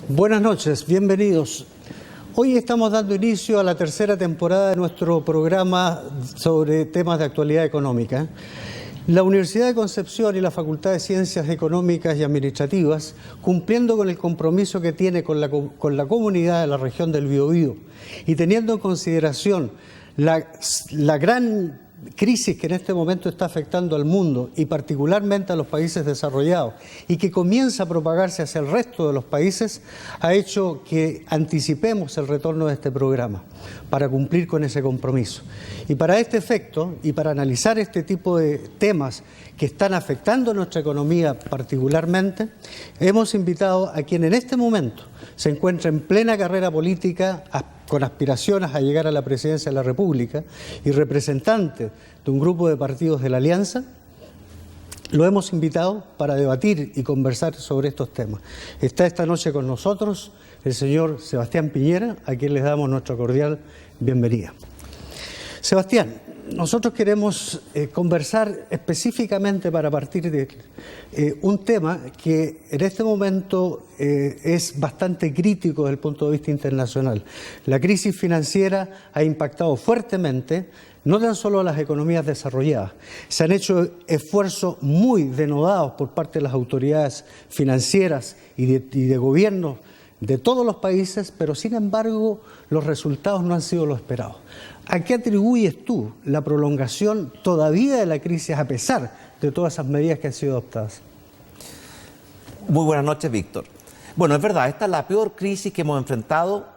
Buenas noches, bienvenidos. Hoy estamos dando inicio a la tercera temporada de nuestro programa sobre temas de actualidad económica. La Universidad de Concepción y la Facultad de Ciencias Económicas y Administrativas, cumpliendo con el compromiso que tiene con la comunidad de la región del Biobío y teniendo en consideración la gran crisis que en este momento está afectando al mundo y particularmente a los países desarrollados y que comienza a propagarse hacia el resto de los países, ha hecho que anticipemos el retorno de este programa para cumplir con ese compromiso. Y para este efecto y para analizar este tipo de temas que están afectando a nuestra economía particularmente, hemos invitado a quien en este momento se encuentra en plena carrera política con aspiraciones a llegar a la presidencia de la República y representante de un grupo de partidos de la Alianza. Lo hemos invitado para debatir y conversar sobre estos temas. Está esta noche con nosotros el señor Sebastián Piñera, a quien les damos nuestra cordial bienvenida. Sebastián, nosotros queremos conversar específicamente para partir de un tema que en este momento es bastante crítico desde el punto de vista internacional. La crisis financiera ha impactado fuertemente no tan solo a las economías desarrolladas. Se han hecho esfuerzos muy denodados por parte de las autoridades financieras y de gobiernos de todos los países, pero sin embargo los resultados no han sido los esperados. ¿A qué atribuyes tú la prolongación todavía de la crisis a pesar de todas esas medidas que han sido adoptadas? Muy buenas noches, Víctor. Bueno, es verdad, esta es la peor crisis que hemos enfrentado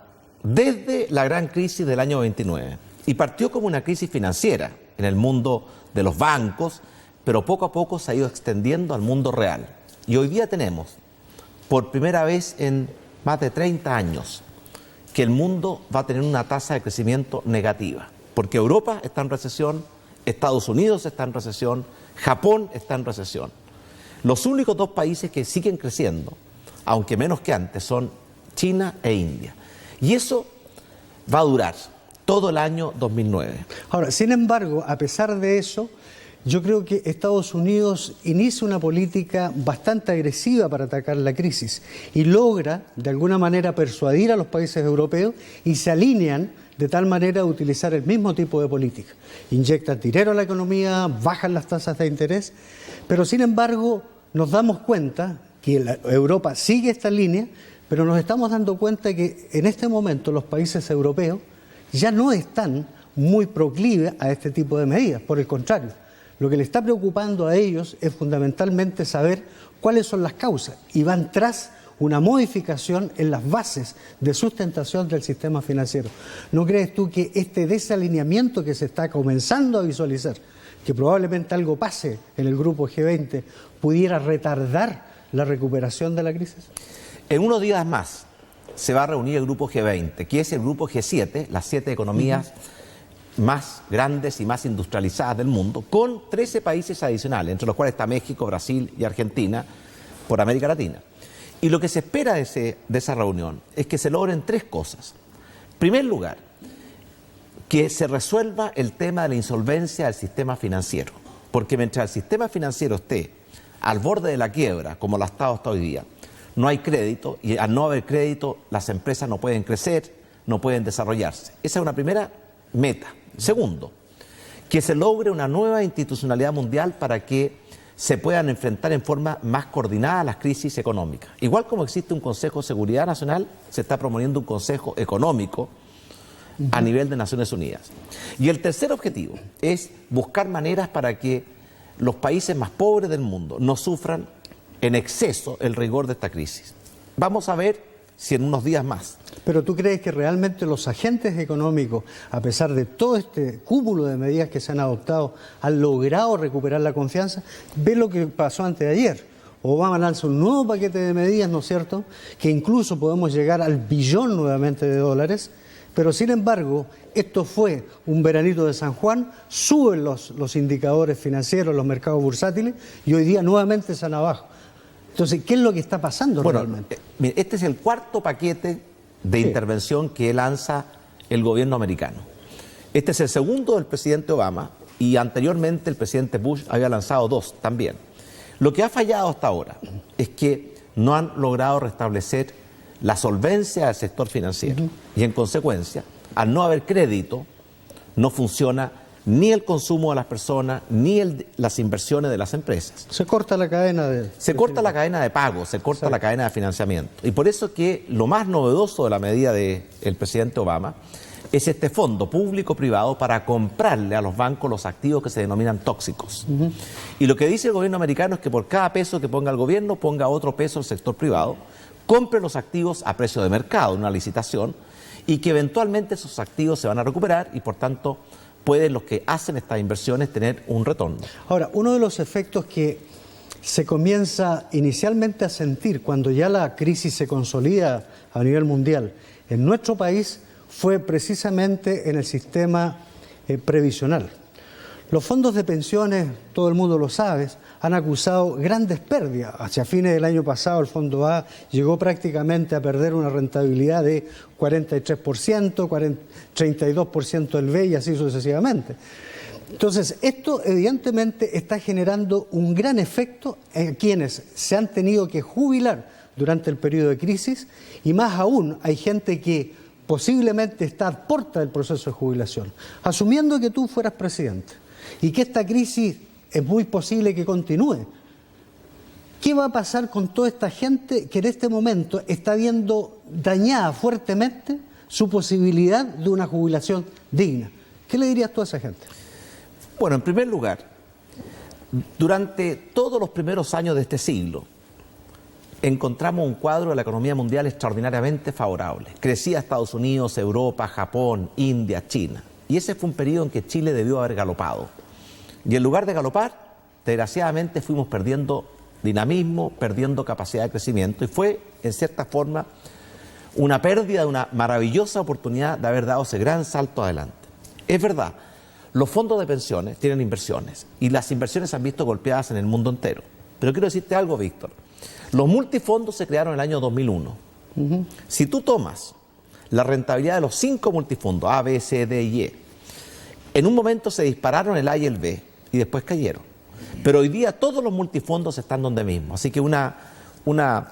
desde la gran crisis del año 29. Y partió como una crisis financiera en el mundo de los bancos, pero poco a poco se ha ido extendiendo al mundo real. Y hoy día tenemos, por primera vez en más de 30 años, que el mundo va a tener una tasa de crecimiento negativa, porque Europa está en recesión, Estados Unidos está en recesión, Japón está en recesión. Los únicos dos países que siguen creciendo, aunque menos que antes, son China e India. Y eso va a durar todo el año 2009. Ahora, sin embargo, a pesar de eso, yo creo que Estados Unidos inicia una política bastante agresiva para atacar la crisis y logra, de alguna manera, persuadir a los países europeos y se alinean de tal manera a utilizar el mismo tipo de política. Inyectan dinero a la economía, bajan las tasas de interés, pero sin embargo nos damos cuenta que Europa sigue esta línea, pero nos estamos dando cuenta que en este momento los países europeos ya no están muy proclives a este tipo de medidas, por el contrario. Lo que le está preocupando a ellos es fundamentalmente saber cuáles son las causas y van tras una modificación en las bases de sustentación del sistema financiero. ¿No crees tú que este desalineamiento que se está comenzando a visualizar, que probablemente algo pase en el grupo G20, pudiera retardar la recuperación de la crisis? En unos días más se va a reunir el grupo G20, que es el grupo G7, las 7 economías más grandes y más industrializadas del mundo, con 13 países adicionales, entre los cuales está México, Brasil y Argentina, por América Latina. Y lo que se espera de esa reunión es que se logren 3 cosas. En primer lugar, que se resuelva el tema de la insolvencia del sistema financiero, porque mientras el sistema financiero esté al borde de la quiebra, como lo ha estado hasta hoy día, no hay crédito, y al no haber crédito las empresas no pueden crecer, no pueden desarrollarse. Esa es una primera meta. Segundo, que se logre una nueva institucionalidad mundial para que se puedan enfrentar en forma más coordinada las crisis económicas. Igual como existe un Consejo de Seguridad Nacional, se está promoviendo un Consejo Económico a nivel de Naciones Unidas. Y el tercer objetivo es buscar maneras para que los países más pobres del mundo no sufran en exceso el rigor de esta crisis. Vamos a ver si en unos días más. ¿Pero tú crees que realmente los agentes económicos, a pesar de todo este cúmulo de medidas que se han adoptado, han logrado recuperar la confianza? Ve lo que pasó antes de ayer. Obama lanza un nuevo paquete de medidas, ¿no es cierto?, que incluso podemos llegar al billón nuevamente de dólares, pero sin embargo, esto fue un veranito de San Juan, suben los indicadores financieros, los mercados bursátiles, y hoy día nuevamente están abajo. Entonces, ¿qué es lo que está pasando realmente? Este es el cuarto paquete de intervención que lanza el gobierno americano. Este es el segundo del presidente Obama y anteriormente el presidente Bush había lanzado 2 también. Lo que ha fallado hasta ahora es que no han logrado restablecer la solvencia del sector financiero. Y en consecuencia, al no haber crédito, no funciona ni el consumo de las personas, ni las inversiones de las empresas. Se corta la cadena de... Se corta la cadena de pago, se corta la cadena de financiamiento. Y por eso que lo más novedoso de la medida del presidente Obama es este fondo público-privado para comprarle a los bancos los activos que se denominan tóxicos. Y lo que dice el gobierno americano es que por cada peso que ponga el gobierno, ponga otro peso el sector privado, compre los activos a precio de mercado, en una licitación, y que eventualmente esos activos se van a recuperar y por tanto pueden los que hacen estas inversiones tener un retorno. Ahora, uno de los efectos que se comienza inicialmente a sentir cuando ya la crisis se consolida a nivel mundial en nuestro país fue precisamente en el sistema previsional. Los fondos de pensiones, todo el mundo lo sabe, han acusado grandes pérdidas. Hacia fines del año pasado el Fondo A llegó prácticamente a perder una rentabilidad de 43%, 32% el B y así sucesivamente. Entonces, esto evidentemente está generando un gran efecto en quienes se han tenido que jubilar durante el periodo de crisis y más aún hay gente que posiblemente está a puerta del proceso de jubilación. Asumiendo que tú fueras presidente y que esta crisis es muy posible que continúe, ¿qué va a pasar con toda esta gente que en este momento está viendo dañada fuertemente su posibilidad de una jubilación digna? ¿Qué le dirías tú a esa gente? Bueno, en primer lugar, durante todos los primeros años de este siglo, encontramos un cuadro de la economía mundial extraordinariamente favorable. Crecía Estados Unidos, Europa, Japón, India, China. Y ese fue un periodo en que Chile debió haber galopado. Y en lugar de galopar, desgraciadamente fuimos perdiendo dinamismo, perdiendo capacidad de crecimiento. Y fue, en cierta forma, una pérdida de una maravillosa oportunidad de haber dado ese gran salto adelante. Es verdad, los fondos de pensiones tienen inversiones. Y las inversiones se han visto golpeadas en el mundo entero. Pero quiero decirte algo, Víctor. Los multifondos se crearon en el año 2001. Si tú tomas la rentabilidad de los 5 multifondos, A, B, C, D y E, en un momento se dispararon el A y el B y después cayeron. Pero hoy día todos los multifondos están donde mismo. Así que una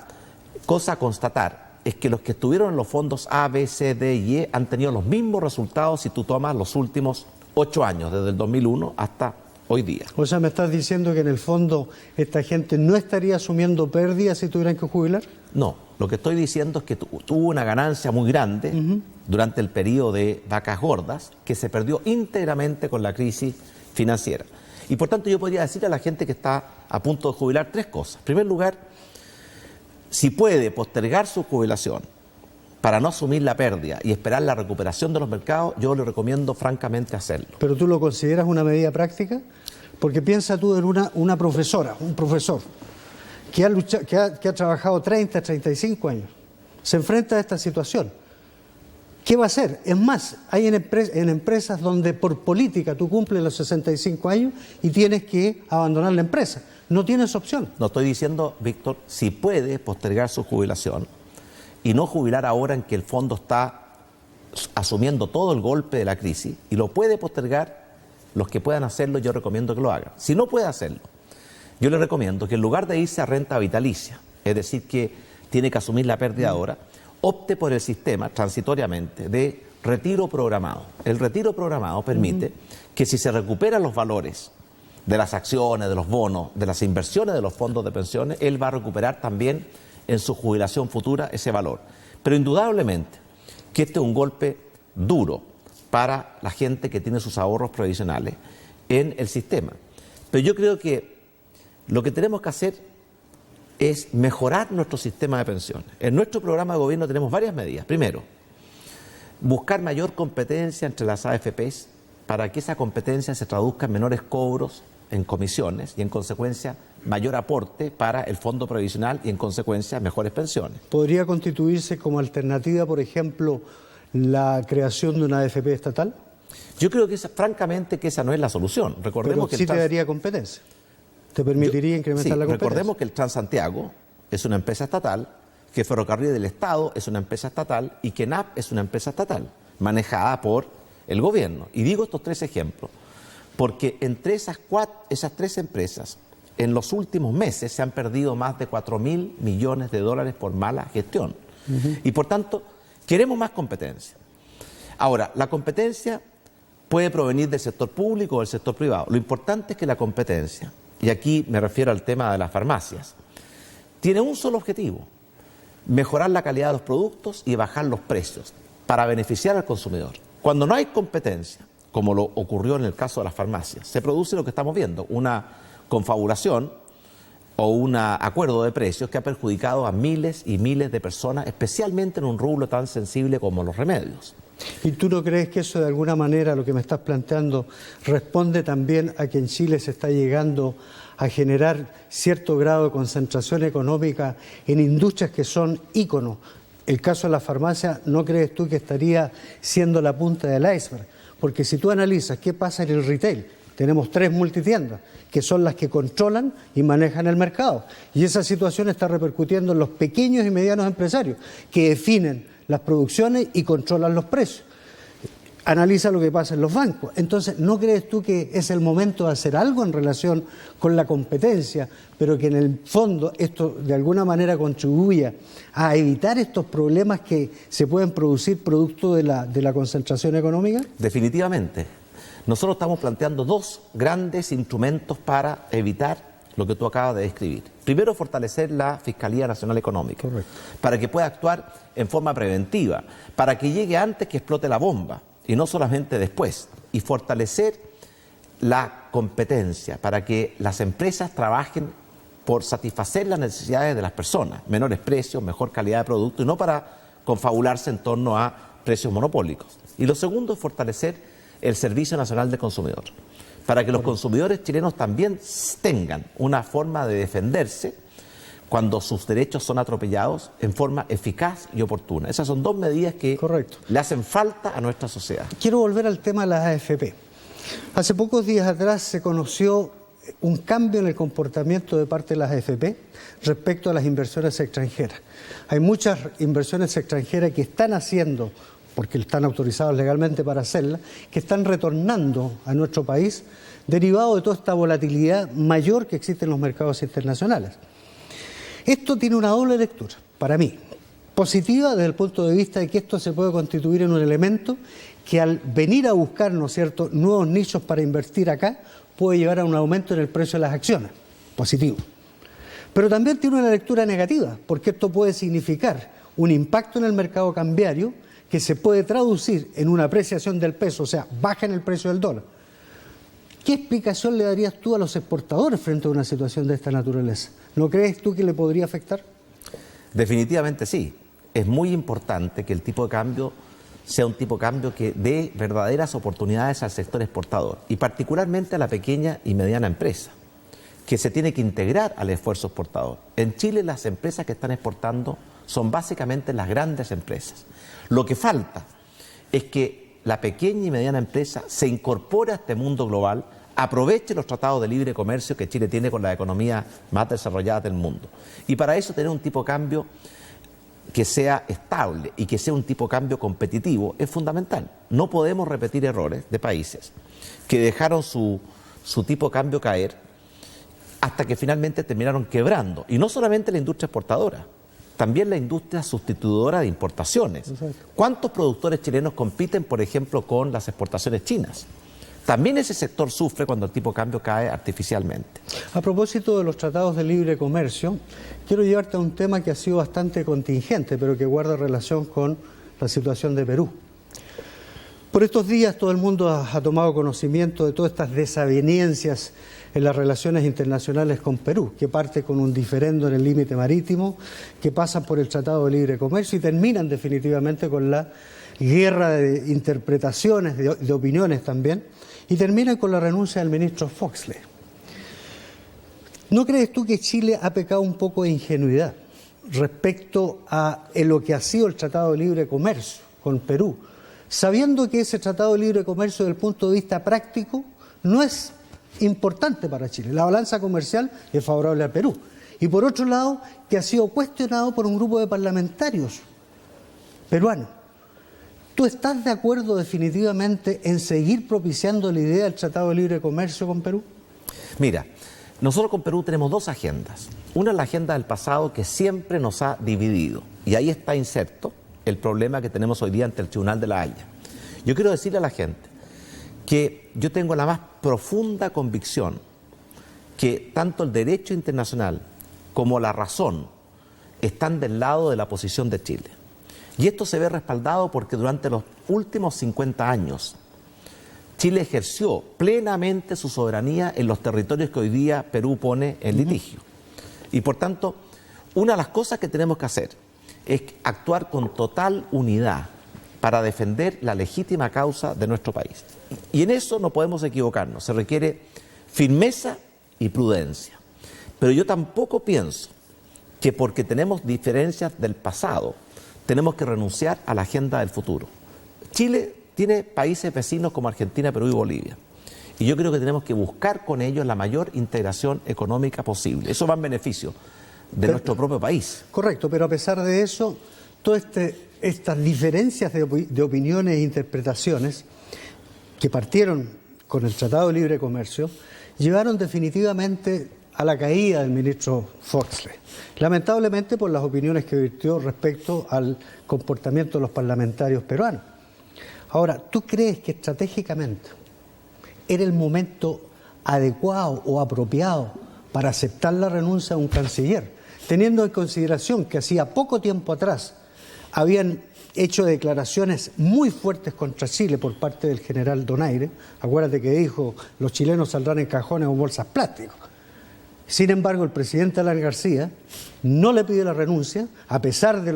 cosa a constatar es que los que estuvieron en los fondos A, B, C, D y E han tenido los mismos resultados si tú tomas los últimos 8 años, desde el 2001 hasta hoy día. O sea, ¿me estás diciendo que en el fondo esta gente no estaría asumiendo pérdidas si tuvieran que jubilar? No, lo que estoy diciendo es que tuvo una ganancia muy grande durante el periodo de vacas gordas que se perdió íntegramente con la crisis financiera. Y por tanto yo podría decir a la gente que está a punto de jubilar 3 cosas. En primer lugar, si puede postergar su jubilación para no asumir la pérdida y esperar la recuperación de los mercados, yo le recomiendo francamente hacerlo. ¿Pero tú lo consideras una medida práctica? Porque piensa tú en una profesora, un profesor, que ha trabajado 30, 35 años, se enfrenta a esta situación. ¿Qué va a hacer? Es más, hay en empresas donde por política tú cumples los 65 años y tienes que abandonar la empresa. No tienes opción. No estoy diciendo, Víctor, si puede postergar su jubilación y no jubilar ahora en que el fondo está asumiendo todo el golpe de la crisis y lo puede postergar, los que puedan hacerlo yo recomiendo que lo hagan. Si no puede hacerlo, yo le recomiendo que en lugar de irse a renta vitalicia, es decir, que tiene que asumir la pérdida ahora, opte por el sistema transitoriamente de retiro programado. El retiro programado permite que si se recuperan los valores de las acciones, de los bonos, de las inversiones de los fondos de pensiones, él va a recuperar también en su jubilación futura ese valor. Pero indudablemente que este es un golpe duro para la gente que tiene sus ahorros previsionales en el sistema. Pero yo creo que lo que tenemos que hacer es mejorar nuestro sistema de pensiones. En nuestro programa de gobierno tenemos varias medidas. Primero, buscar mayor competencia entre las AFPs para que esa competencia se traduzca en menores cobros en comisiones y en consecuencia mayor aporte para el fondo previsional y en consecuencia mejores pensiones. ¿Podría constituirse como alternativa, por ejemplo, la creación de una AFP estatal? Yo creo que francamente que esa no es la solución. Recordemos Pero sí te daría competencia. ¿Te permitiría incrementar la competencia? Recordemos que el Transantiago es una empresa estatal, que Ferrocarril del Estado es una empresa estatal y que ENAP es una empresa estatal, manejada por el gobierno. Y digo estos 3 ejemplos, porque entre esas 3 empresas, en los últimos meses se han perdido más de $4.000 millones por mala gestión. Y por tanto, queremos más competencia. Ahora, la competencia puede provenir del sector público o del sector privado. Lo importante es que la competencia, y aquí me refiero al tema de las farmacias, tiene un solo objetivo: mejorar la calidad de los productos y bajar los precios para beneficiar al consumidor. Cuando no hay competencia, como lo ocurrió en el caso de las farmacias, se produce lo que estamos viendo, una confabulación o un acuerdo de precios que ha perjudicado a miles y miles de personas, especialmente en un rubro tan sensible como los remedios. ¿Y tú no crees que eso de alguna manera, lo que me estás planteando, responde también a que en Chile se está llegando a generar cierto grado de concentración económica en industrias que son íconos? El caso de la farmacia, ¿no crees tú que estaría siendo la punta del iceberg? Porque si tú analizas qué pasa en el retail, tenemos 3 multitiendas que son las que controlan y manejan el mercado. Y esa situación está repercutiendo en los pequeños y medianos empresarios que definen las producciones y controlan los precios. Analiza lo que pasa en los bancos. Entonces, ¿no crees tú que es el momento de hacer algo en relación con la competencia, pero que en el fondo esto de alguna manera contribuya a evitar estos problemas que se pueden producir producto de la concentración económica? Definitivamente. Nosotros estamos planteando 2 grandes instrumentos para evitar lo que tú acabas de describir. Primero, fortalecer la Fiscalía Nacional Económica. Correcto. Para que pueda actuar en forma preventiva, para que llegue antes que explote la bomba y no solamente después. Y fortalecer la competencia para que las empresas trabajen por satisfacer las necesidades de las personas, menores precios, mejor calidad de producto, y no para confabularse en torno a precios monopólicos. Y lo segundo es fortalecer el Servicio Nacional del Consumidor, para que los consumidores chilenos también tengan una forma de defenderse cuando sus derechos son atropellados en forma eficaz y oportuna. Esas son 2 medidas que le hacen falta a nuestra sociedad. Quiero volver al tema de las AFP. Hace pocos días atrás se conoció un cambio en el comportamiento de parte de las AFP respecto a las inversiones extranjeras. Hay muchas inversiones extranjeras que están haciendo, porque están autorizados legalmente para hacerla, que están retornando a nuestro país derivado de toda esta volatilidad mayor que existe en los mercados internacionales. Esto tiene una doble lectura, para mí, positiva desde el punto de vista de que esto se puede constituir en un elemento que al venir a buscar, ¿no es cierto?, nuevos nichos para invertir acá, puede llevar a un aumento en el precio de las acciones, positivo. Pero también tiene una lectura negativa, porque esto puede significar un impacto en el mercado cambiario que se puede traducir en una apreciación del peso, o sea, baja en el precio del dólar. ¿Qué explicación le darías tú a los exportadores frente a una situación de esta naturaleza? ¿No crees tú que le podría afectar? Definitivamente sí. Es muy importante que el tipo de cambio sea un tipo de cambio que dé verdaderas oportunidades al sector exportador y particularmente a la pequeña y mediana empresa, que se tiene que integrar al esfuerzo exportador. En Chile las empresas que están exportando son básicamente las grandes empresas. Lo que falta es que la pequeña y mediana empresa se incorpore a este mundo global, aproveche los tratados de libre comercio que Chile tiene con las economías más desarrolladas del mundo. Y para eso tener un tipo de cambio que sea estable y que sea un tipo de cambio competitivo es fundamental. No podemos repetir errores de países que dejaron su tipo de cambio caer hasta que finalmente terminaron quebrando. Y no solamente la industria exportadora, también la industria sustituidora de importaciones. ¿Cuántos productores chilenos compiten, por ejemplo, con las exportaciones chinas? También ese sector sufre cuando el tipo de cambio cae artificialmente. A propósito de los tratados de libre comercio, quiero llevarte a un tema que ha sido bastante contingente, pero que guarda relación con la situación de Perú. Por estos días todo el mundo ha tomado conocimiento de todas estas desavenencias en las relaciones internacionales con Perú, que parte con un diferendo en el límite marítimo, que pasan por el Tratado de Libre Comercio y terminan definitivamente con la guerra de interpretaciones, de opiniones también, y terminan con la renuncia del ministro Foxley. ¿No crees tú que Chile ha pecado un poco de ingenuidad respecto a lo que ha sido el Tratado de Libre Comercio con Perú, sabiendo que ese Tratado de Libre Comercio desde el punto de vista práctico no es importante para Chile? La balanza comercial es favorable a Perú. Y por otro lado, que ha sido cuestionado por un grupo de parlamentarios peruanos. ¿Tú estás de acuerdo definitivamente en seguir propiciando la idea del Tratado de Libre Comercio con Perú? Mira, Nosotros con Perú tenemos dos agendas. Una es la agenda del pasado que siempre nos ha dividido. Y ahí está inserto el problema que tenemos hoy día ante el Tribunal de la Haya. Yo quiero decirle a la gente que yo tengo la más profunda convicción que tanto el derecho internacional como la razón están del lado de la posición de Chile. Y esto se ve respaldado porque durante los últimos 50 años Chile ejerció plenamente su soberanía en los territorios que hoy día Perú pone en litigio. Y por tanto, una de las cosas que tenemos que hacer es actuar con total unidad para defender la legítima causa de nuestro país. Y en eso no podemos equivocarnos, se requiere firmeza y prudencia. Pero yo tampoco pienso que porque tenemos diferencias del pasado, tenemos que renunciar a la agenda del futuro. Chile tiene países vecinos como Argentina, Perú y Bolivia. Y yo creo que tenemos que buscar con ellos la mayor integración económica posible. Eso va en beneficio de nuestro propio país. Correcto, pero a pesar de eso, todas estas diferencias de opiniones e interpretaciones que partieron con el Tratado de Libre Comercio, llevaron definitivamente a la caída del ministro Foxley, lamentablemente por las opiniones que vertió respecto al comportamiento de los parlamentarios peruanos. Ahora, ¿tú crees que estratégicamente era el momento adecuado o apropiado para aceptar la renuncia de un canciller, teniendo en consideración que hacía poco tiempo atrás habían hecho declaraciones muy fuertes contra Chile por parte del general Donaire? Acuérdate que dijo, los chilenos saldrán en cajones o bolsas plásticos. Sin embargo, el presidente Alan García no le pidió la renuncia, a pesar de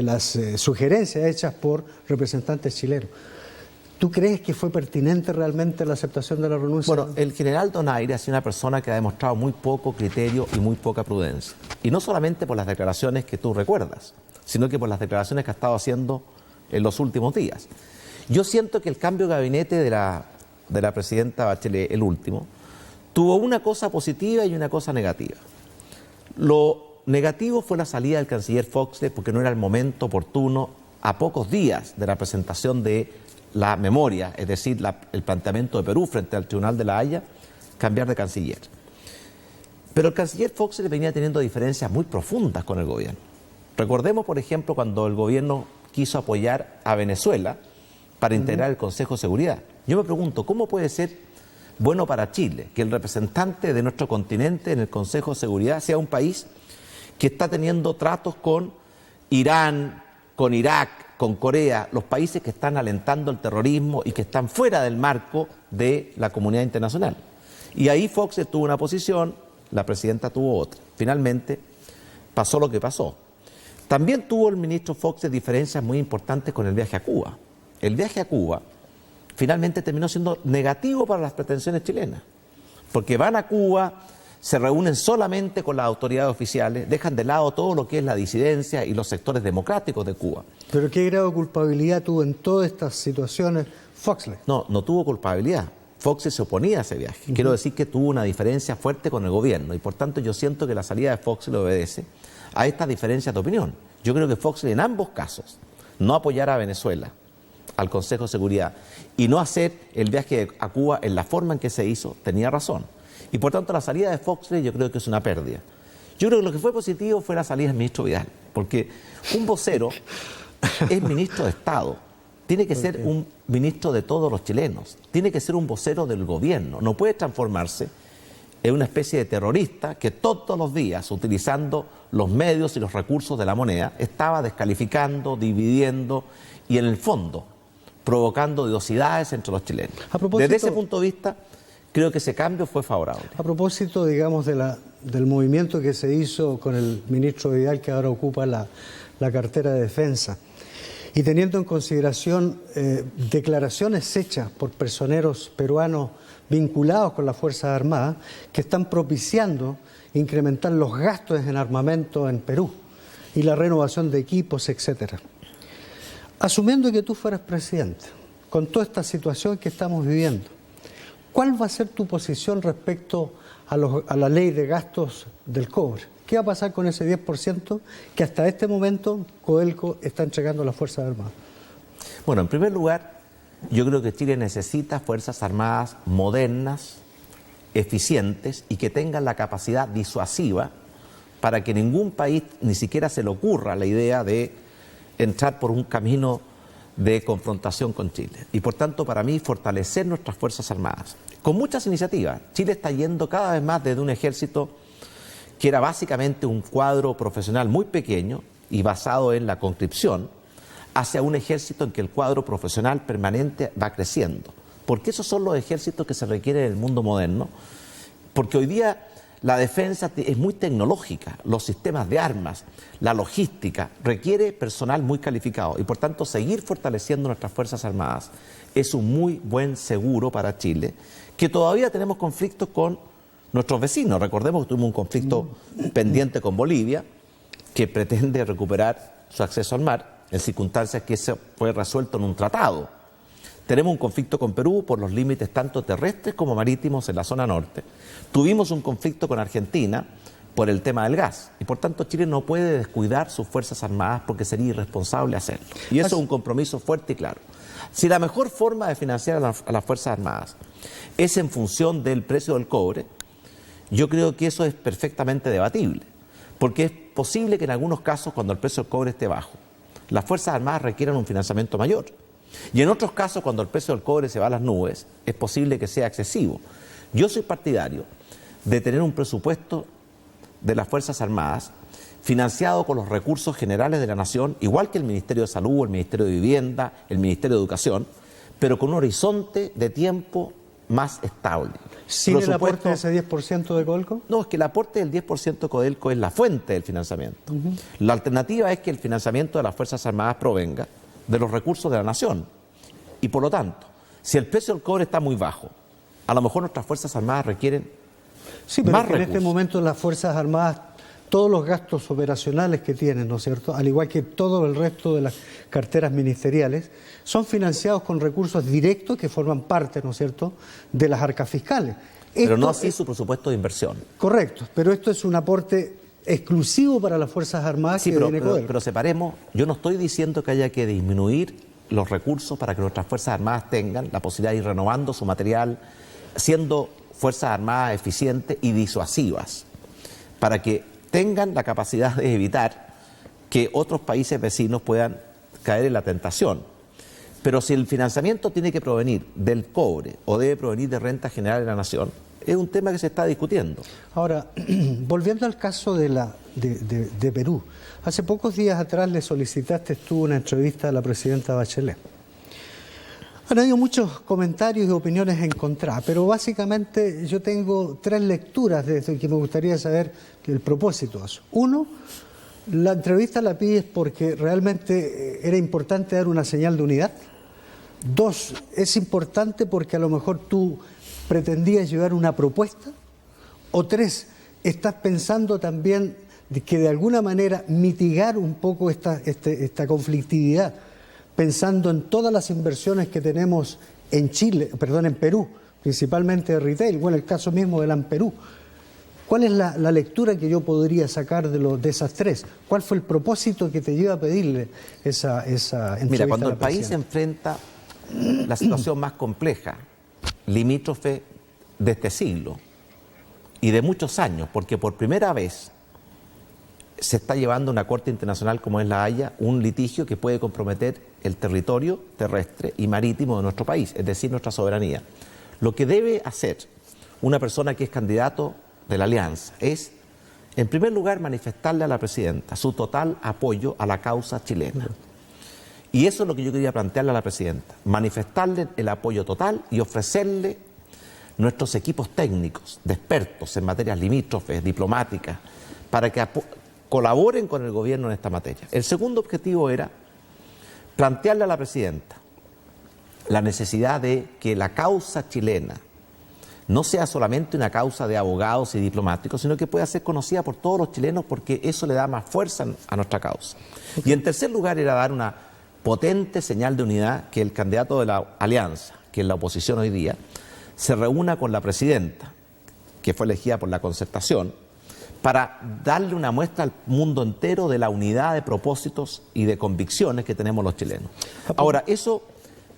las sugerencias hechas por representantes chilenos. ¿Tú crees que fue pertinente realmente la aceptación de la renuncia? Bueno, el general Donaire ha sido una persona que ha demostrado muy poco criterio y muy poca prudencia. Y no solamente por las declaraciones que tú recuerdas, sino que por las declaraciones que ha estado haciendo en los últimos días. Yo siento que el cambio de gabinete de la presidenta Bachelet, el último, tuvo una cosa positiva y una cosa negativa. Lo negativo fue la salida del canciller Foxley porque no era el momento oportuno, a pocos días de la presentación de la memoria, es decir, el planteamiento de Perú frente al Tribunal de la Haya, cambiar de canciller. Pero el canciller Foxley venía teniendo diferencias muy profundas con el gobierno. Recordemos, por ejemplo, cuando el gobierno quiso apoyar a Venezuela para integrar el Consejo de Seguridad. Yo me pregunto, ¿cómo puede ser bueno para Chile que el representante de nuestro continente en el Consejo de Seguridad sea un país que está teniendo tratos con Irán, con Irak, con Corea, los países que están alentando el terrorismo y que están fuera del marco de la comunidad internacional? Y ahí Fox tuvo una posición, la presidenta tuvo otra. Finalmente pasó lo que pasó. También tuvo el ministro Fox diferencias muy importantes con el viaje a Cuba. El viaje a Cuba finalmente terminó siendo negativo para las pretensiones chilenas, porque van a Cuba, se reúnen solamente con las autoridades oficiales, dejan de lado todo lo que es la disidencia y los sectores democráticos de Cuba. ¿Pero qué grado de culpabilidad tuvo en todas estas situaciones Foxley? No tuvo culpabilidad. Foxley se oponía a ese viaje. Quiero decir que tuvo una diferencia fuerte con el gobierno y por tanto yo siento que la salida de Foxley obedece a estas diferencias de opinión. Yo creo que Foxley en ambos casos, no apoyar a Venezuela, al Consejo de Seguridad, y no hacer el viaje a Cuba en la forma en que se hizo, tenía razón. Y por tanto la salida de Foxley yo creo que es una pérdida. Yo creo que lo que fue positivo fue la salida del ministro Vidal, porque un vocero es ministro de Estado, tiene que ser un ministro de todos los chilenos, tiene que ser un vocero del gobierno, no puede transformarse en una especie de terrorista que todos los días, utilizando los medios y los recursos de la moneda, estaba descalificando, dividiendo y en el fondo provocando odiosidades entre los chilenos. Desde ese punto de vista, creo que ese cambio fue favorable. A propósito, digamos, del movimiento que se hizo con el ministro Vidal, que ahora ocupa la cartera de Defensa, y teniendo en consideración declaraciones hechas por personeros peruanos vinculados con las Fuerzas Armadas, que están propiciando incrementar los gastos en armamento en Perú y la renovación de equipos, etcétera. Asumiendo que tú fueras presidente, con toda esta situación que estamos viviendo, ¿cuál va a ser tu posición respecto a la ley de gastos del cobre? ¿Qué va a pasar con ese 10% que hasta este momento Codelco está entregando a las Fuerzas Armadas? Bueno, en primer lugar, yo creo que Chile necesita Fuerzas Armadas modernas, eficientes y que tengan la capacidad disuasiva para que ningún país ni siquiera se le ocurra la idea de entrar por un camino de confrontación con Chile. Y por tanto, para mí, fortalecer nuestras Fuerzas Armadas. Con muchas iniciativas. Chile está yendo cada vez más desde un ejército que era básicamente un cuadro profesional muy pequeño y basado en la conscripción, hacia un ejército en que el cuadro profesional permanente va creciendo. Porque esos son los ejércitos que se requieren en el mundo moderno. Porque hoy día la defensa es muy tecnológica, los sistemas de armas, la logística, requiere personal muy calificado y por tanto seguir fortaleciendo nuestras Fuerzas Armadas es un muy buen seguro para Chile, que todavía tenemos conflictos con nuestros vecinos. Recordemos que tuvimos un conflicto pendiente con Bolivia, que pretende recuperar su acceso al mar en circunstancias que eso fue resuelto en un tratado. Tenemos un conflicto con Perú por los límites tanto terrestres como marítimos en la zona norte. Tuvimos un conflicto con Argentina por el tema del gas. Y por tanto Chile no puede descuidar sus Fuerzas Armadas porque sería irresponsable hacerlo. Y eso es un compromiso fuerte y claro. Si la mejor forma de financiar a las Fuerzas Armadas es en función del precio del cobre, yo creo que eso es perfectamente debatible. Porque es posible que en algunos casos, cuando el precio del cobre esté bajo, las Fuerzas Armadas requieran un financiamiento mayor. Y en otros casos, cuando el precio del cobre se va a las nubes, es posible que sea excesivo. Yo soy partidario de tener un presupuesto de las Fuerzas Armadas financiado con los recursos generales de la Nación, igual que el Ministerio de Salud, el Ministerio de Vivienda, el Ministerio de Educación, pero con un horizonte de tiempo más estable. ¿Sin el aporte de ese 10% de Codelco? No, es que el aporte del 10% de Codelco es la fuente del financiamiento. La alternativa es que el financiamiento de las Fuerzas Armadas provenga de los recursos de la Nación. Y por lo tanto, si el precio del cobre está muy bajo, a lo mejor nuestras Fuerzas Armadas requieren más recursos. En este momento las Fuerzas Armadas, todos los gastos operacionales que tienen, ¿no es cierto?, al igual que todo el resto de las carteras ministeriales, son financiados con recursos directos que forman parte, ¿no es cierto?, de las arcas fiscales. Pero no así su presupuesto de inversión. Correcto, pero esto es un aporte exclusivo para las Fuerzas Armadas que viene Codelco. Pero separemos, yo no estoy diciendo que haya que disminuir los recursos para que nuestras Fuerzas Armadas tengan la posibilidad de ir renovando su material, siendo Fuerzas Armadas eficientes y disuasivas, para que tengan la capacidad de evitar que otros países vecinos puedan caer en la tentación. Pero si el financiamiento tiene que provenir del cobre o debe provenir de renta general de la Nación, es un tema que se está discutiendo. Ahora, volviendo al caso de Perú, hace pocos días atrás le solicitaste tú una entrevista a la presidenta Bachelet. Han habido muchos comentarios y opiniones encontradas, pero básicamente yo tengo tres lecturas de esto que me gustaría saber el propósito de eso. Uno, la entrevista la pides porque realmente era importante dar una señal de unidad. Dos, es importante porque a lo mejor tú pretendías llevar una propuesta. O tres, estás pensando también de que de alguna manera mitigar un poco esta conflictividad, pensando en todas las inversiones que tenemos en Perú, principalmente de retail, bueno, el caso mismo del Amperú. ¿Cuál es la lectura que yo podría sacar de esas tres? ¿Cuál fue el propósito que te lleva a pedirle esa entrevista? Mira, cuando el país enfrenta la situación más compleja, limítrofe de este siglo y de muchos años, porque por primera vez se está llevando a una corte internacional como es la Haya un litigio que puede comprometer el territorio terrestre y marítimo de nuestro país, es decir, nuestra soberanía. Lo que debe hacer una persona que es candidato de la Alianza es, en primer lugar, manifestarle a la presidenta su total apoyo a la causa chilena. Y eso es lo que yo quería plantearle a la presidenta, manifestarle el apoyo total y ofrecerle nuestros equipos técnicos de expertos en materias limítrofes, diplomáticas, para que colaboren con el gobierno en esta materia. El segundo objetivo era plantearle a la presidenta la necesidad de que la causa chilena no sea solamente una causa de abogados y diplomáticos, sino que pueda ser conocida por todos los chilenos porque eso le da más fuerza a nuestra causa. Y en tercer lugar era dar una potente señal de unidad que el candidato de la Alianza, que es la oposición hoy día, se reúna con la presidenta, que fue elegida por la concertación, para darle una muestra al mundo entero de la unidad de propósitos y de convicciones que tenemos los chilenos. Ahora, eso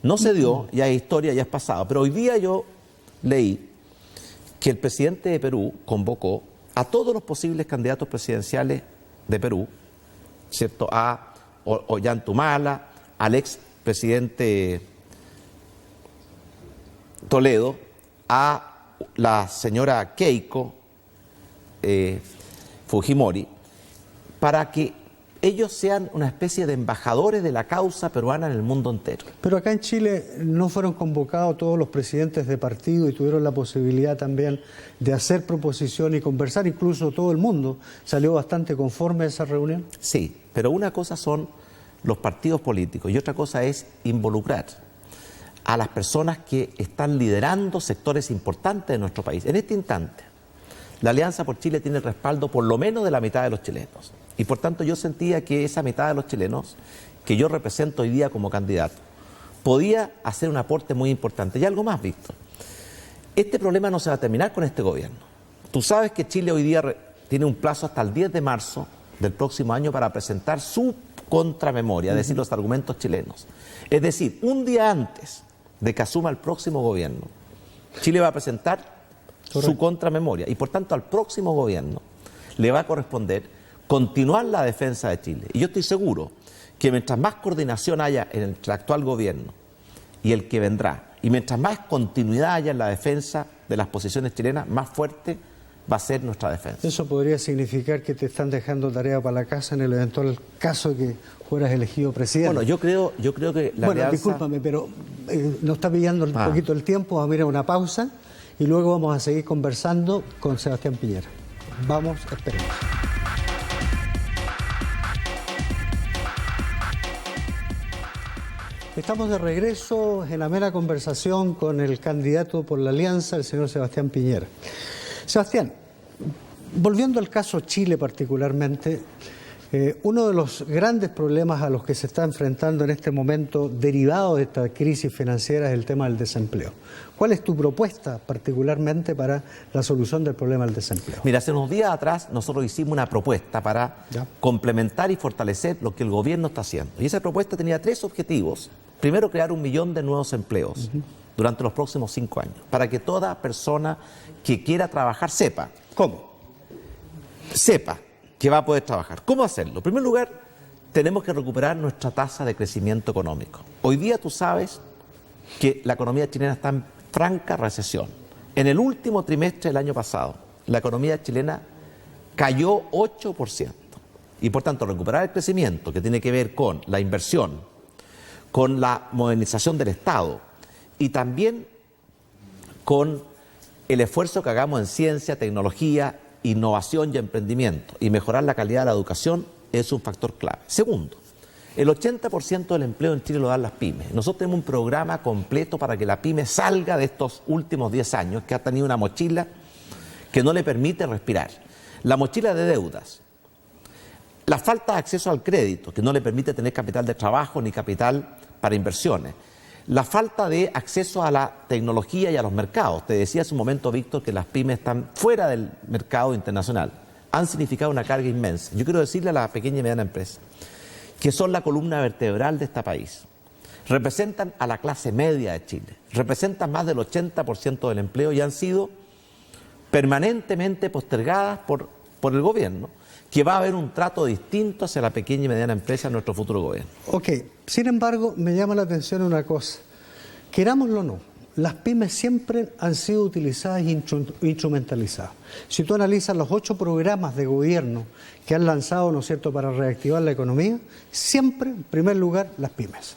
no se dio, ya es historia, ya es pasado, pero hoy día yo leí que el presidente de Perú convocó a todos los posibles candidatos presidenciales de Perú, ¿cierto? A Ollantumala, al expresidente Toledo, a la señora Keiko Fujimori, para que ellos sean una especie de embajadores de la causa peruana en el mundo entero. Pero acá en Chile no fueron convocados todos los presidentes de partido y tuvieron la posibilidad también de hacer proposición y conversar, incluso todo el mundo salió bastante conforme a esa reunión. Sí, pero una cosa son los partidos políticos y otra cosa es involucrar a las personas que están liderando sectores importantes de nuestro país. En este instante, la Alianza por Chile tiene el respaldo por lo menos de la mitad de los chilenos. Y por tanto yo sentía que esa mitad de los chilenos, que yo represento hoy día como candidato, podía hacer un aporte muy importante. Y algo más, Víctor. Este problema no se va a terminar con este gobierno. Tú sabes que Chile hoy día tiene un plazo hasta el 10 de marzo del próximo año para presentar su contramemoria, es decir, los argumentos chilenos. Es decir, un día antes de que asuma el próximo gobierno, Chile va a presentar su contramemoria y por tanto al próximo gobierno le va a corresponder continuar la defensa de Chile. Y yo estoy seguro que mientras más coordinación haya entre el actual gobierno y el que vendrá, y mientras más continuidad haya en la defensa de las posiciones chilenas, más fuerte va a ser nuestra defensa. ¿Eso podría significar que te están dejando tarea para la casa en el eventual caso de que fueras elegido presidente? Bueno, yo creo que la alianza... discúlpame, pero nos está pillando un poquito el tiempo. Vamos a ir a una pausa y luego vamos a seguir conversando con Sebastián Piñera. Vamos, esperemos. Estamos de regreso en amena conversación con el candidato por la Alianza, el señor Sebastián Piñera. Sebastián, volviendo al caso Chile particularmente, uno de los grandes problemas a los que se está enfrentando en este momento, derivado de esta crisis financiera, es el tema del desempleo. ¿Cuál es tu propuesta particularmente para la solución del problema del desempleo? Mira, hace unos días atrás nosotros hicimos una propuesta para complementar y fortalecer lo que el gobierno está haciendo. Y esa propuesta tenía 3 objetivos. Primero, crear 1 millón de nuevos empleos durante los próximos 5 años, para que toda persona que quiera trabajar sepa. ¿Cómo? Sepa que va a poder trabajar. ¿Cómo hacerlo? En primer lugar, tenemos que recuperar nuestra tasa de crecimiento económico. Hoy día tú sabes que la economía chilena está en franca recesión. En el último trimestre del año pasado, la economía chilena cayó 8%. Y por tanto, recuperar el crecimiento, que tiene que ver con la inversión, con la modernización del Estado y también con el esfuerzo que hagamos en ciencia, tecnología, innovación y emprendimiento y mejorar la calidad de la educación es un factor clave. Segundo, el 80% del empleo en Chile lo dan las pymes. Nosotros tenemos un programa completo para que la pyme salga de estos últimos 10 años que ha tenido una mochila que no le permite respirar. La mochila de deudas, la falta de acceso al crédito que no le permite tener capital de trabajo ni capital para inversiones. La falta de acceso a la tecnología y a los mercados. Te decía hace un momento, Víctor, que las pymes están fuera del mercado internacional. Han significado una carga inmensa. Yo quiero decirle a la pequeña y mediana empresa que son la columna vertebral de este país. Representan a la clase media de Chile. Representan más del 80% del empleo y han sido permanentemente postergadas por el gobierno, que va a haber un trato distinto hacia la pequeña y mediana empresa en nuestro futuro gobierno. Ok, sin embargo, me llama la atención una cosa. Querámoslo o no, las pymes siempre han sido utilizadas e instrumentalizadas. Si tú analizas los 8 programas de gobierno que han lanzado, ¿no es cierto?, para reactivar la economía, siempre, en primer lugar, las pymes.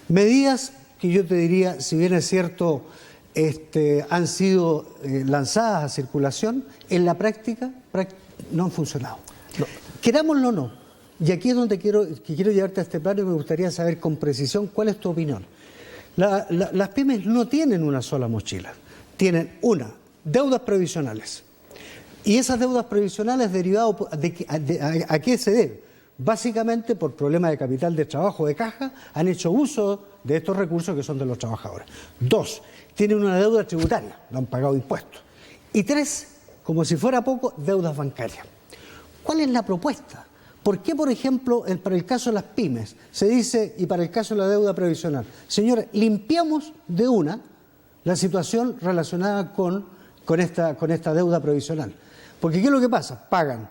Medidas que yo te diría, si bien es cierto, han sido lanzadas a circulación, en la práctica no han funcionado. No. Querámoslo o no, y aquí es donde quiero llevarte a este plano y me gustaría saber con precisión cuál es tu opinión. Las pymes no tienen una sola mochila, tienen deudas previsionales. Y esas deudas previsionales derivadas ¿a qué se debe? Básicamente por problemas de capital de trabajo de caja, han hecho uso de estos recursos que son de los trabajadores. 2, tienen una deuda tributaria, no han pagado impuestos. Y 3, como si fuera poco, deudas bancarias. ¿Cuál es la propuesta? ¿Por qué, por ejemplo, para el caso de las pymes se dice, y para el caso de la deuda previsional, señores, limpiamos de la situación relacionada con con esta deuda provisional. Porque ¿qué es lo que pasa? Pagan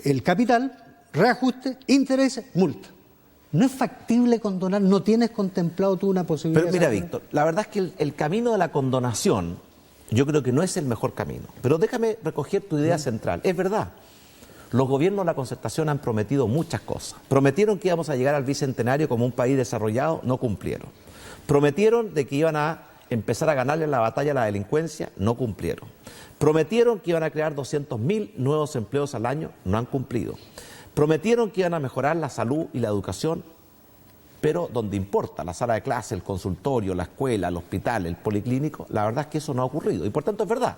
el capital, reajuste, intereses, multa. ¿No es factible condonar? ¿No tienes contemplado tú una posibilidad? Pero mira, Víctor, la verdad es que el camino de la condonación yo creo que no es el mejor camino. Pero déjame recoger tu idea central. Es verdad, los gobiernos de la concertación han prometido muchas cosas. Prometieron que íbamos a llegar al bicentenario como un país desarrollado, no cumplieron. Prometieron de que iban a empezar a ganarle la batalla a la delincuencia, no cumplieron. Prometieron que iban a crear 200.000 nuevos empleos al año, no han cumplido. Prometieron que iban a mejorar la salud y la educación, pero donde importa, la sala de clase, el consultorio, la escuela, el hospital, el policlínico, la verdad es que eso no ha ocurrido y por tanto es verdad.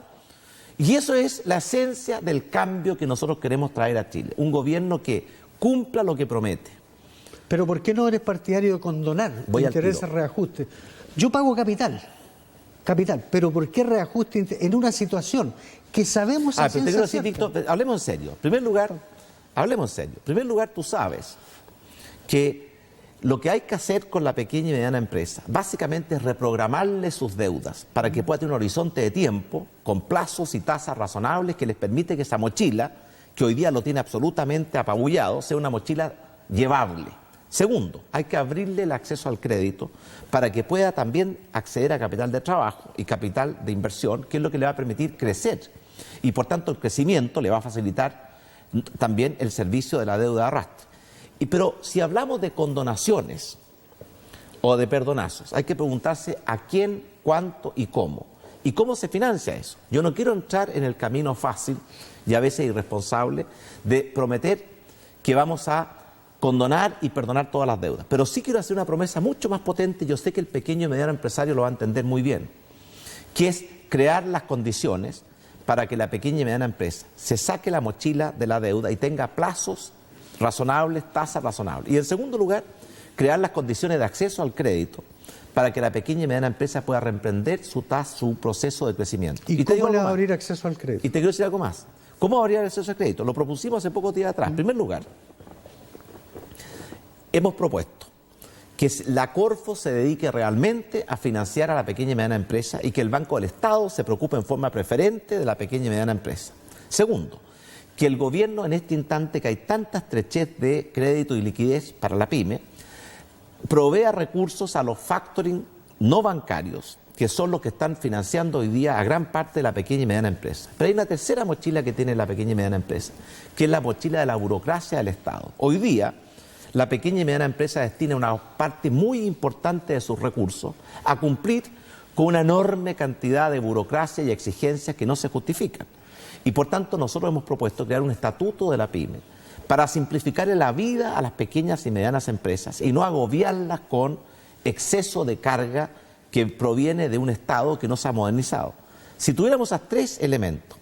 Y eso es la esencia del cambio que nosotros queremos traer a Chile, un gobierno que cumpla lo que promete. Pero ¿por qué no eres partidario de condonar intereses, reajuste? Yo pago capital, pero ¿por qué reajuste en una situación que sabemos a ciencia cierta? Víctor, hablemos en serio. En primer lugar, tú sabes que lo que hay que hacer con la pequeña y mediana empresa básicamente es reprogramarle sus deudas para que pueda tener un horizonte de tiempo con plazos y tasas razonables que les permite que esa mochila, que hoy día lo tiene absolutamente apabullado, sea una mochila llevable. Segundo, hay que abrirle el acceso al crédito para que pueda también acceder a capital de trabajo y capital de inversión, que es lo que le va a permitir crecer. Y por tanto el crecimiento le va a facilitar también el servicio de la deuda de arrastre. Pero si hablamos de condonaciones o de perdonazos, hay que preguntarse a quién, cuánto y cómo. ¿Y cómo se financia eso? Yo no quiero entrar en el camino fácil y a veces irresponsable de prometer que vamos a condonar y perdonar todas las deudas. Pero sí quiero hacer una promesa mucho más potente, yo sé que el pequeño y mediano empresario lo va a entender muy bien, que es crear las condiciones para que la pequeña y mediana empresa se saque la mochila de la deuda y tenga plazos razonables, tasas razonables. Y en segundo lugar, crear las condiciones de acceso al crédito para que la pequeña y mediana empresa pueda reemprender su proceso de crecimiento. ¿Y cómo le va a abrir acceso al crédito? Y te quiero decir algo más. ¿Cómo abrir acceso al crédito? Lo propusimos hace pocos días atrás. En primer lugar, hemos propuesto que la Corfo se dedique realmente a financiar a la pequeña y mediana empresa y que el Banco del Estado se preocupe en forma preferente de la pequeña y mediana empresa. Segundo, que el gobierno en este instante que hay tanta estrechez de crédito y liquidez para la pyme, provea recursos a los factoring no bancarios, que son los que están financiando hoy día a gran parte de la pequeña y mediana empresa. Pero hay una tercera mochila que tiene la pequeña y mediana empresa, que es la mochila de la burocracia del Estado. Hoy día, la pequeña y mediana empresa destina una parte muy importante de sus recursos a cumplir con una enorme cantidad de burocracia y exigencias que no se justifican. Y por tanto nosotros hemos propuesto crear un estatuto de la pyme para simplificarle la vida a las pequeñas y medianas empresas y no agobiarlas con exceso de carga que proviene de un Estado que no se ha modernizado. Si tuviéramos a tres elementos,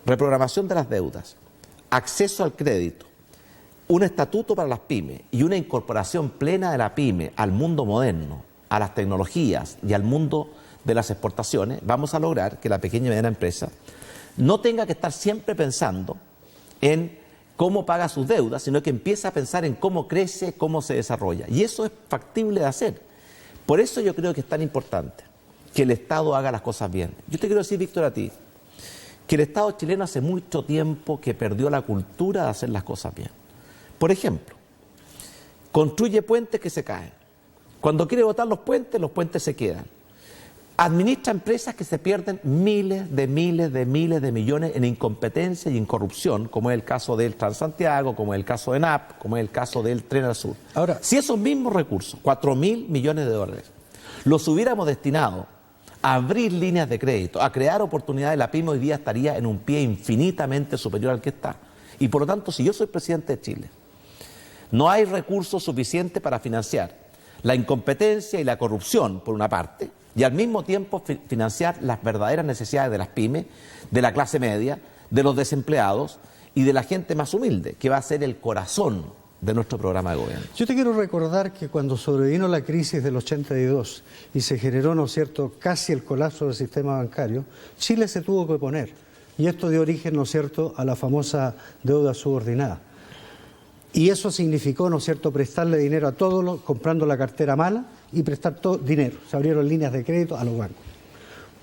reprogramación de las deudas, acceso al crédito, un estatuto para las pymes y una incorporación plena de la pyme al mundo moderno, a las tecnologías y al mundo de las exportaciones, vamos a lograr que la pequeña y mediana empresa no tenga que estar siempre pensando en cómo paga sus deudas, sino que empieza a pensar en cómo crece, cómo se desarrolla. Y eso es factible de hacer. Por eso yo creo que es tan importante que el Estado haga las cosas bien. Yo te quiero decir, Víctor, a ti, que el Estado chileno hace mucho tiempo que perdió la cultura de hacer las cosas bien. Por ejemplo, construye puentes que se caen. Cuando quiere botar los puentes se quedan. Administra empresas que se pierden miles de millones en incompetencia y en corrupción, como es el caso del Transantiago, como es el caso de NAP, como es el caso del Tren al Sur. Ahora, si esos mismos recursos, 4.000 millones de dólares, los hubiéramos destinado a abrir líneas de crédito, a crear oportunidades, la pyme hoy día estaría en un pie infinitamente superior al que está. Y por lo tanto, si yo soy presidente de Chile, no hay recursos suficientes para financiar la incompetencia y la corrupción, por una parte, y al mismo tiempo financiar las verdaderas necesidades de las pymes, de la clase media, de los desempleados y de la gente más humilde, que va a ser el corazón de nuestro programa de gobierno. Yo te quiero recordar que cuando sobrevino la crisis del 82 y se generó, ¿no es cierto?, casi el colapso del sistema bancario, Chile se tuvo que oponer. Y esto dio origen, ¿no es cierto?, a la famosa deuda subordinada. Y eso significó, ¿no es cierto?, prestarle dinero a todos, comprando la cartera mala y prestar todo dinero. Se abrieron líneas de crédito a los bancos.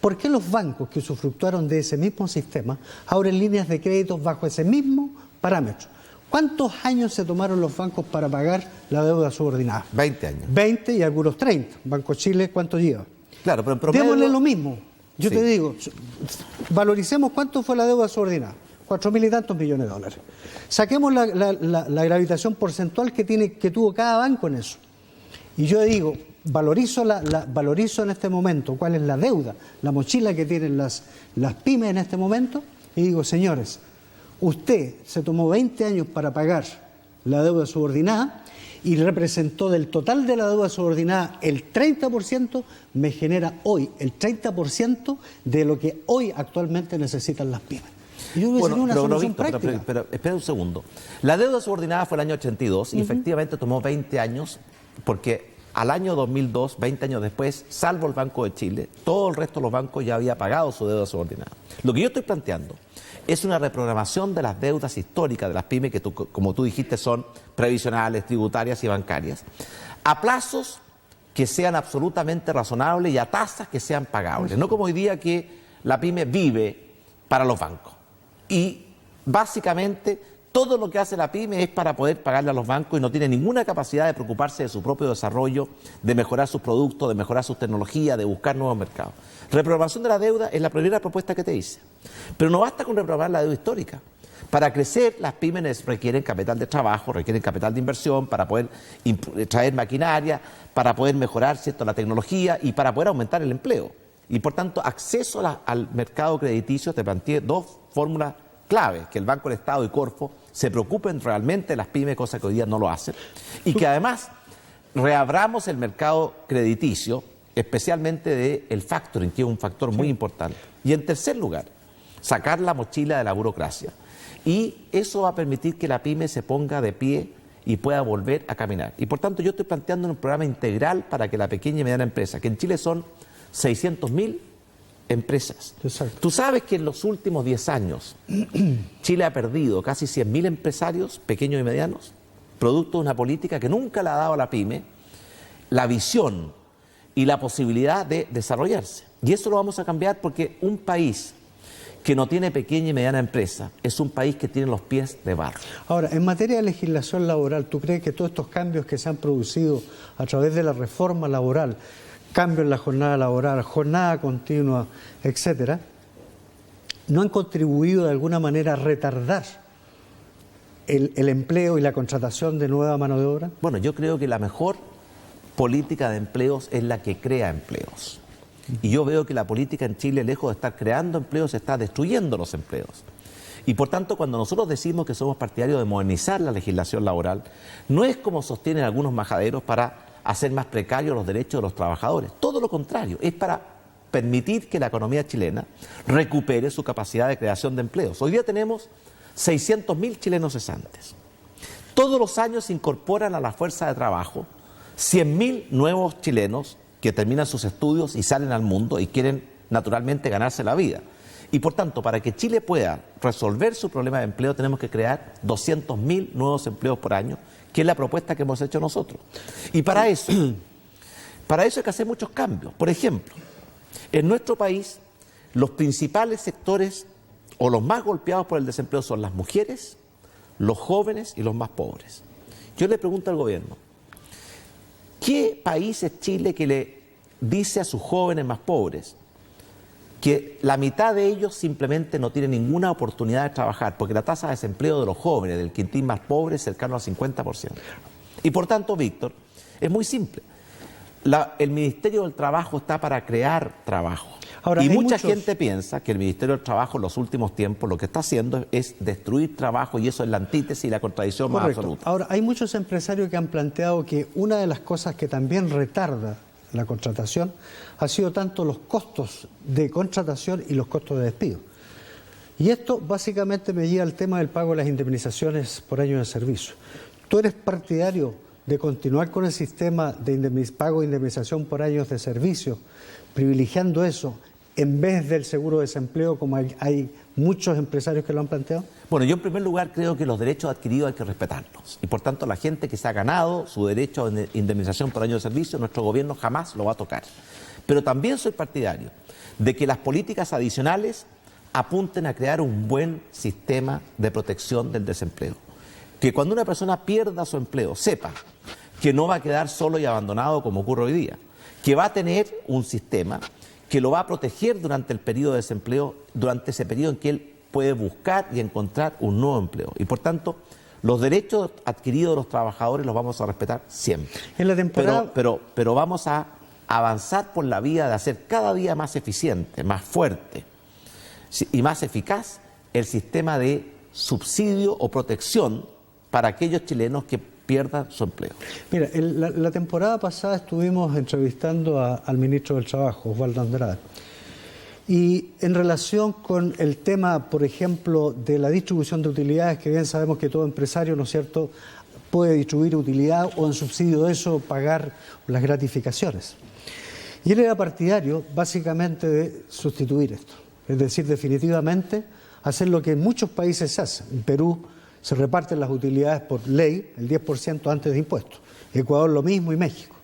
¿Por qué los bancos que usufructuaron de ese mismo sistema abren líneas de créditos bajo ese mismo parámetro? ¿Cuántos años se tomaron los bancos para pagar la deuda subordinada? 20 años. 20 y algunos 30. Banco Chile, ¿cuánto lleva? Claro, pero en promedio... Démosle lo mismo. Yo Sí. te digo, valoricemos cuánto fue la deuda subordinada. 4.000 y tantos millones de dólares. Saquemos la gravitación porcentual que tuvo cada banco en eso. Y yo digo, valorizo en este momento cuál es la deuda, la mochila que tienen las pymes en este momento, y digo, señores, usted se tomó 20 años para pagar la deuda subordinada y representó del total de la deuda subordinada el 30%, me genera hoy el 30% de lo que hoy actualmente necesitan las pymes. Y yo creo que sería una solución práctica. Pero espera un segundo. La deuda subordinada fue el año 82 y efectivamente tomó 20 años porque al año 2002, 20 años después, salvo el Banco de Chile, todo el resto de los bancos ya había pagado su deuda subordinada. Lo que yo estoy planteando es una reprogramación de las deudas históricas de las pymes, que como tú dijiste son previsionales, tributarias y bancarias, a plazos que sean absolutamente razonables y a tasas que sean pagables. No como hoy día que la pyme vive para los bancos. Y básicamente todo lo que hace la pyme es para poder pagarle a los bancos y no tiene ninguna capacidad de preocuparse de su propio desarrollo, de mejorar sus productos, de mejorar sus tecnologías, de buscar nuevos mercados. Reprogramación de la deuda es la primera propuesta que te hice. Pero no basta con reprogramar la deuda histórica. Para crecer, las pymes requieren capital de trabajo, requieren capital de inversión para poder traer maquinaria, para poder mejorar, ¿cierto?, la tecnología y para poder aumentar el empleo. Y por tanto, acceso al mercado crediticio, te planteé dos fórmulas claves, que el Banco del Estado y Corfo se preocupen realmente de las pymes, cosa que hoy día no lo hacen, y que además reabramos el mercado crediticio, especialmente del factoring, que es un factor muy importante. Y en tercer lugar, sacar la mochila de la burocracia. Y eso va a permitir que la pyme se ponga de pie y pueda volver a caminar. Y por tanto yo estoy planteando un programa integral para que la pequeña y mediana empresa, que en Chile son 600.000 empresas. Exacto. Tú sabes que en los últimos 10 años Chile ha perdido casi 100.000 empresarios pequeños y medianos, producto de una política que nunca le ha dado a la pyme la visión y la posibilidad de desarrollarse. Y eso lo vamos a cambiar porque un país que no tiene pequeña y mediana empresa es un país que tiene los pies de barro. Ahora, en materia de legislación laboral, ¿tú crees que todos estos cambios que se han producido a través de la reforma laboral, cambio en la jornada laboral, jornada continua, etcétera, no han contribuido de alguna manera a retardar el empleo y la contratación de nueva mano de obra? Bueno, yo creo que la mejor política de empleos es la que crea empleos. Y yo veo que la política en Chile, lejos de estar creando empleos, está destruyendo los empleos. Y por tanto, cuando nosotros decimos que somos partidarios de modernizar la legislación laboral, no es como sostienen algunos majaderos para hacer más precarios los derechos de los trabajadores. Todo lo contrario, es para permitir que la economía chilena recupere su capacidad de creación de empleos. Hoy día tenemos 600.000 chilenos cesantes. Todos los años se incorporan a la fuerza de trabajo 100.000 nuevos chilenos que terminan sus estudios y salen al mundo y quieren naturalmente ganarse la vida. Y por tanto, para que Chile pueda resolver su problema de empleo, tenemos que crear 200.000 nuevos empleos por año, que es la propuesta que hemos hecho nosotros. Y para eso hay que hacer muchos cambios. Por ejemplo, en nuestro país, los principales sectores o los más golpeados por el desempleo son las mujeres, los jóvenes y los más pobres. Yo le pregunto al gobierno, ¿qué país es Chile que le dice a sus jóvenes más pobres que la mitad de ellos simplemente no tienen ninguna oportunidad de trabajar, porque la tasa de desempleo de los jóvenes del quintil más pobre es cercano al 50%? Y por tanto, Víctor, es muy simple. El Ministerio del Trabajo está para crear trabajo. Ahora, y mucha gente piensa que el Ministerio del Trabajo en los últimos tiempos lo que está haciendo es destruir trabajo, y eso es la antítesis y la contradicción más absoluta. Ahora, hay muchos empresarios que han planteado que una de las cosas que también retarda la contratación ha sido tanto los costos de contratación y los costos de despido. Y esto básicamente me lleva al tema del pago de las indemnizaciones por año de servicio. ¿Tú eres partidario de continuar con el sistema de pago de indemnización por años de servicio, privilegiando eso en vez del seguro de desempleo, como hay muchos empresarios que lo han planteado? Bueno, yo en primer lugar creo que los derechos adquiridos hay que respetarlos. Y por tanto, la gente que se ha ganado su derecho a indemnización por año de servicio, nuestro gobierno jamás lo va a tocar. Pero también soy partidario de que las políticas adicionales apunten a crear un buen sistema de protección del desempleo. Que cuando una persona pierda su empleo, sepa que no va a quedar solo y abandonado como ocurre hoy día, que va a tener un sistema que lo va a proteger durante el periodo de desempleo, durante ese periodo en que él puede buscar y encontrar un nuevo empleo. Y por tanto, los derechos adquiridos de los trabajadores los vamos a respetar siempre. En la temporada... pero vamos a avanzar por la vía de hacer cada día más eficiente, más fuerte y más eficaz el sistema de subsidio o protección para aquellos chilenos que pierdan su empleo. Mira, la temporada pasada estuvimos entrevistando al ministro del Trabajo, Osvaldo Andrade, y en relación con el tema, por ejemplo, de la distribución de utilidades, que bien sabemos que todo empresario, ¿no es cierto?, puede distribuir utilidad o en subsidio de eso pagar las gratificaciones. Y él era partidario, básicamente, de sustituir esto. Es decir, definitivamente hacer lo que en muchos países se hace. En Perú se reparten las utilidades por ley, el 10% antes de impuestos. Ecuador lo mismo y México.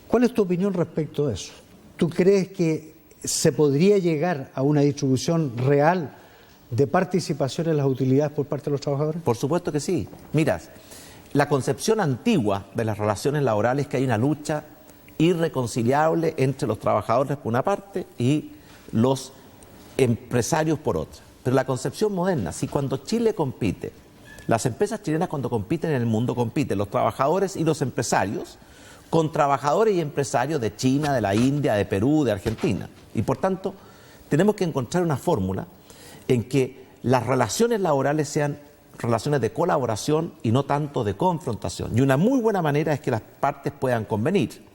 ¿Cuál es tu opinión respecto a eso? ¿Tú crees que se podría llegar a una distribución real de participación en las utilidades por parte de los trabajadores? Por supuesto que sí. Mira, la concepción antigua de las relaciones laborales es que hay una lucha irreconciliable entre los trabajadores por una parte y los empresarios por otra. Pero la concepción moderna, si cuando Chile compite, las empresas chilenas cuando compiten en el mundo compiten los trabajadores y los empresarios con trabajadores y empresarios de China, de la India, de Perú, de Argentina. Y por tanto, tenemos que encontrar una fórmula en que las relaciones laborales sean relaciones de colaboración y no tanto de confrontación. Y una muy buena manera es que las partes puedan convenir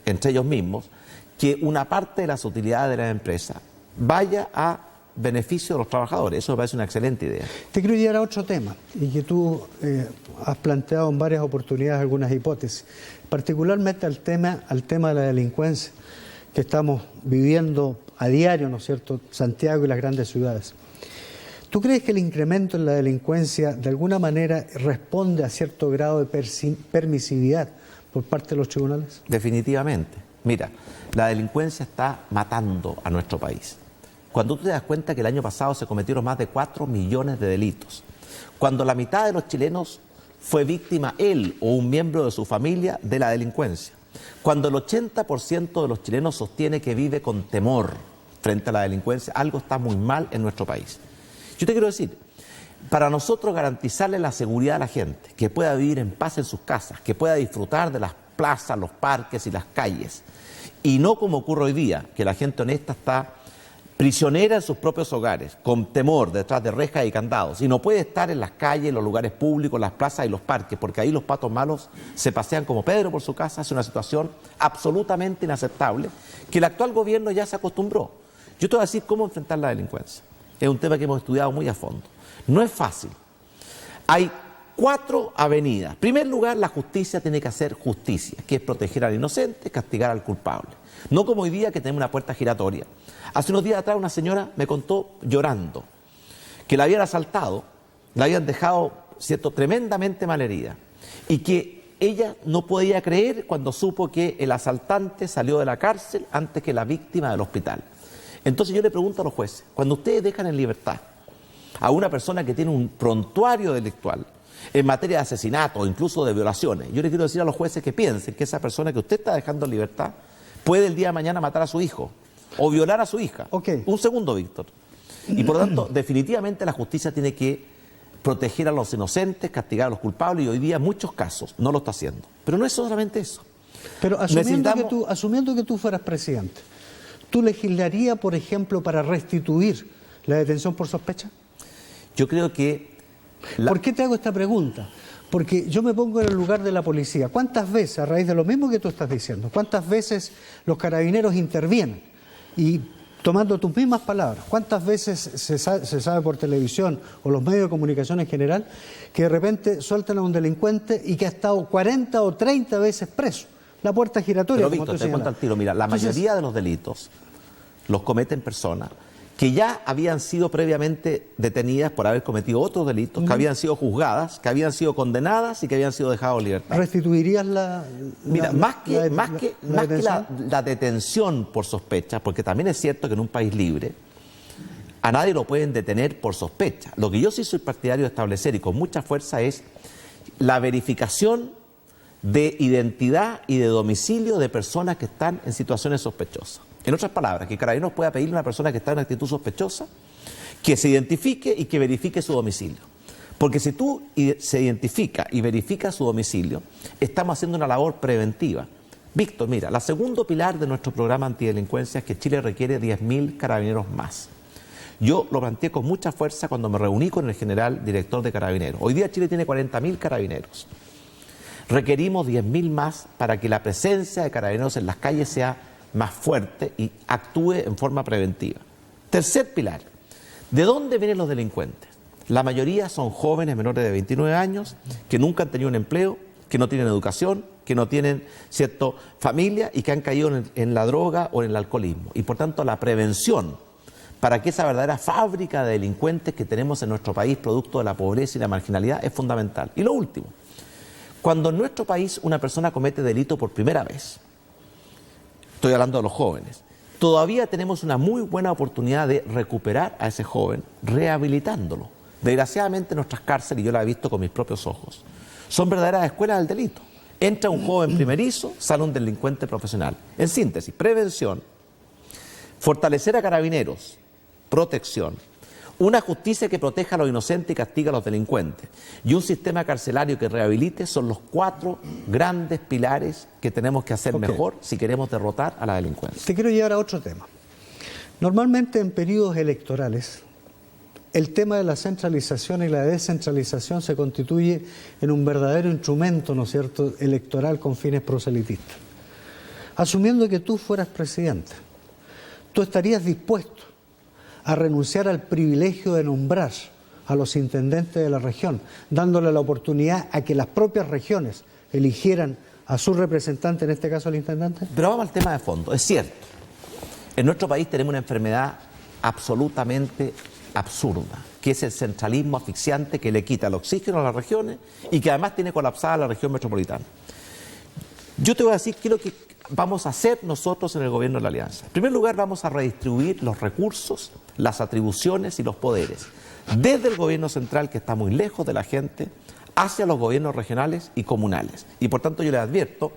entre ellos mismos que una parte de las utilidades de la empresa vaya a beneficio de los trabajadores. Eso me parece una excelente idea. Te quiero llevar a otro tema y que tú has planteado en varias oportunidades algunas hipótesis, particularmente al tema de la delincuencia que estamos viviendo a diario, ¿no es cierto?, Santiago y las grandes ciudades. ¿Tú crees que el incremento en la delincuencia de alguna manera responde a cierto grado de permisividad por parte de los tribunales? Definitivamente. Mira, la delincuencia está matando a nuestro país. Cuando tú te das cuenta que el año pasado se cometieron más de 4 millones de delitos, cuando la mitad de los chilenos fue víctima él o un miembro de su familia de la delincuencia, cuando el 80% de los chilenos sostiene que vive con temor frente a la delincuencia, algo está muy mal en nuestro país. Yo te quiero decir, para nosotros garantizarle la seguridad a la gente, que pueda vivir en paz en sus casas, que pueda disfrutar de las plazas, los parques y las calles, y no como ocurre hoy día, que la gente honesta está prisionera en sus propios hogares, con temor detrás de rejas y candados, y no puede estar en las calles, en los lugares públicos, las plazas y los parques, porque ahí los patos malos se pasean como Pedro por su casa. Es una situación absolutamente inaceptable, que el actual gobierno ya se acostumbró. Yo te voy a decir cómo enfrentar la delincuencia. Es un tema que hemos estudiado muy a fondo. No es fácil. Hay 4 avenidas. En primer lugar, la justicia tiene que hacer justicia, que es proteger al inocente, castigar al culpable. No como hoy día que tenemos una puerta giratoria. Hace unos días atrás una señora me contó llorando que la habían asaltado, la habían dejado, ¿cierto?, tremendamente malherida, y que ella no podía creer cuando supo que el asaltante salió de la cárcel antes que la víctima del hospital. Entonces yo le pregunto a los jueces, cuando ustedes dejan en libertad a una persona que tiene un prontuario delictual en materia de asesinato o incluso de violaciones, yo le quiero decir a los jueces que piensen que esa persona que usted está dejando en libertad puede el día de mañana matar a su hijo o violar a su hija. Okay. Un segundo, Víctor. Y por lo tanto, definitivamente la justicia tiene que proteger a los inocentes, castigar a los culpables, y hoy día en muchos casos no lo está haciendo. Pero no es solamente eso. Pero asumiendo que tú fueras presidente, ¿tú legislarías, por ejemplo, para restituir la detención por sospecha? Yo creo que... ¿Por qué te hago esta pregunta? Porque yo me pongo en el lugar de la policía. ¿Cuántas veces, a raíz de lo mismo que tú estás diciendo, cuántas veces los carabineros intervienen? Y tomando tus mismas palabras, ¿cuántas veces se sabe por televisión o los medios de comunicación en general que de repente sueltan a un delincuente y que ha estado 40 o 30 veces preso? La puerta giratoria. Pero Víctor, te cuento al tiro, mira, la mayoría de los delitos los cometen personas que ya habían sido previamente detenidas por haber cometido otros delitos, que habían sido juzgadas, que habían sido condenadas y que habían sido dejadas en libertad. ¿Restituirías la Mira, más que detención? la detención por sospecha, porque también es cierto que en un país libre a nadie lo pueden detener por sospecha. Lo que yo sí soy partidario de establecer y con mucha fuerza es la verificación de identidad y de domicilio de personas que están en situaciones sospechosas. En otras palabras, que Carabineros pueda pedirle a una persona que está en una actitud sospechosa que se identifique y que verifique su domicilio. Porque si tú se identifica y verifica su domicilio, estamos haciendo una labor preventiva. Víctor, mira, el segundo pilar de nuestro programa antidelincuencia es que Chile requiere 10.000 carabineros más. Yo lo planteé con mucha fuerza cuando me reuní con el general director de Carabineros. Hoy día Chile tiene 40.000 carabineros. Requerimos 10.000 más para que la presencia de carabineros en las calles sea más fuerte y actúe en forma preventiva. Tercer pilar, ¿de dónde vienen los delincuentes? La mayoría son jóvenes menores de 29 años que nunca han tenido un empleo, que no tienen educación, que no tienen familia y que han caído en la droga o en el alcoholismo. Y por tanto la prevención para que esa verdadera fábrica de delincuentes que tenemos en nuestro país, producto de la pobreza y la marginalidad, es fundamental. Y lo último, cuando en nuestro país una persona comete delito por primera vez, estoy hablando de los jóvenes, todavía tenemos una muy buena oportunidad de recuperar a ese joven, rehabilitándolo. Desgraciadamente nuestras cárceles, y yo las he visto con mis propios ojos, son verdaderas escuelas del delito. Entra un joven primerizo, sale un delincuente profesional. En síntesis, prevención, fortalecer a Carabineros, protección, una justicia que proteja a los inocentes y castiga a los delincuentes y un sistema carcelario que rehabilite son los 4 grandes pilares que tenemos que hacer mejor si queremos derrotar a la delincuencia. Te quiero llevar a otro tema. Normalmente en periodos electorales el tema de la centralización y la descentralización se constituye en un verdadero instrumento, ¿no es cierto?, electoral con fines proselitistas. Asumiendo que tú fueras presidente, ¿tú estarías dispuesto a renunciar al privilegio de nombrar a los intendentes de la región, dándole la oportunidad a que las propias regiones eligieran a su representante, en este caso el intendente? Pero vamos al tema de fondo. Es cierto, en nuestro país tenemos una enfermedad absolutamente absurda, que es el centralismo asfixiante que le quita el oxígeno a las regiones y que además tiene colapsada la región metropolitana. Yo te voy a decir qué es lo que vamos a hacer nosotros en el gobierno de la Alianza. En primer lugar, vamos a redistribuir los recursos, las atribuciones y los poderes desde el gobierno central, que está muy lejos de la gente, hacia los gobiernos regionales y comunales. Y por tanto yo les advierto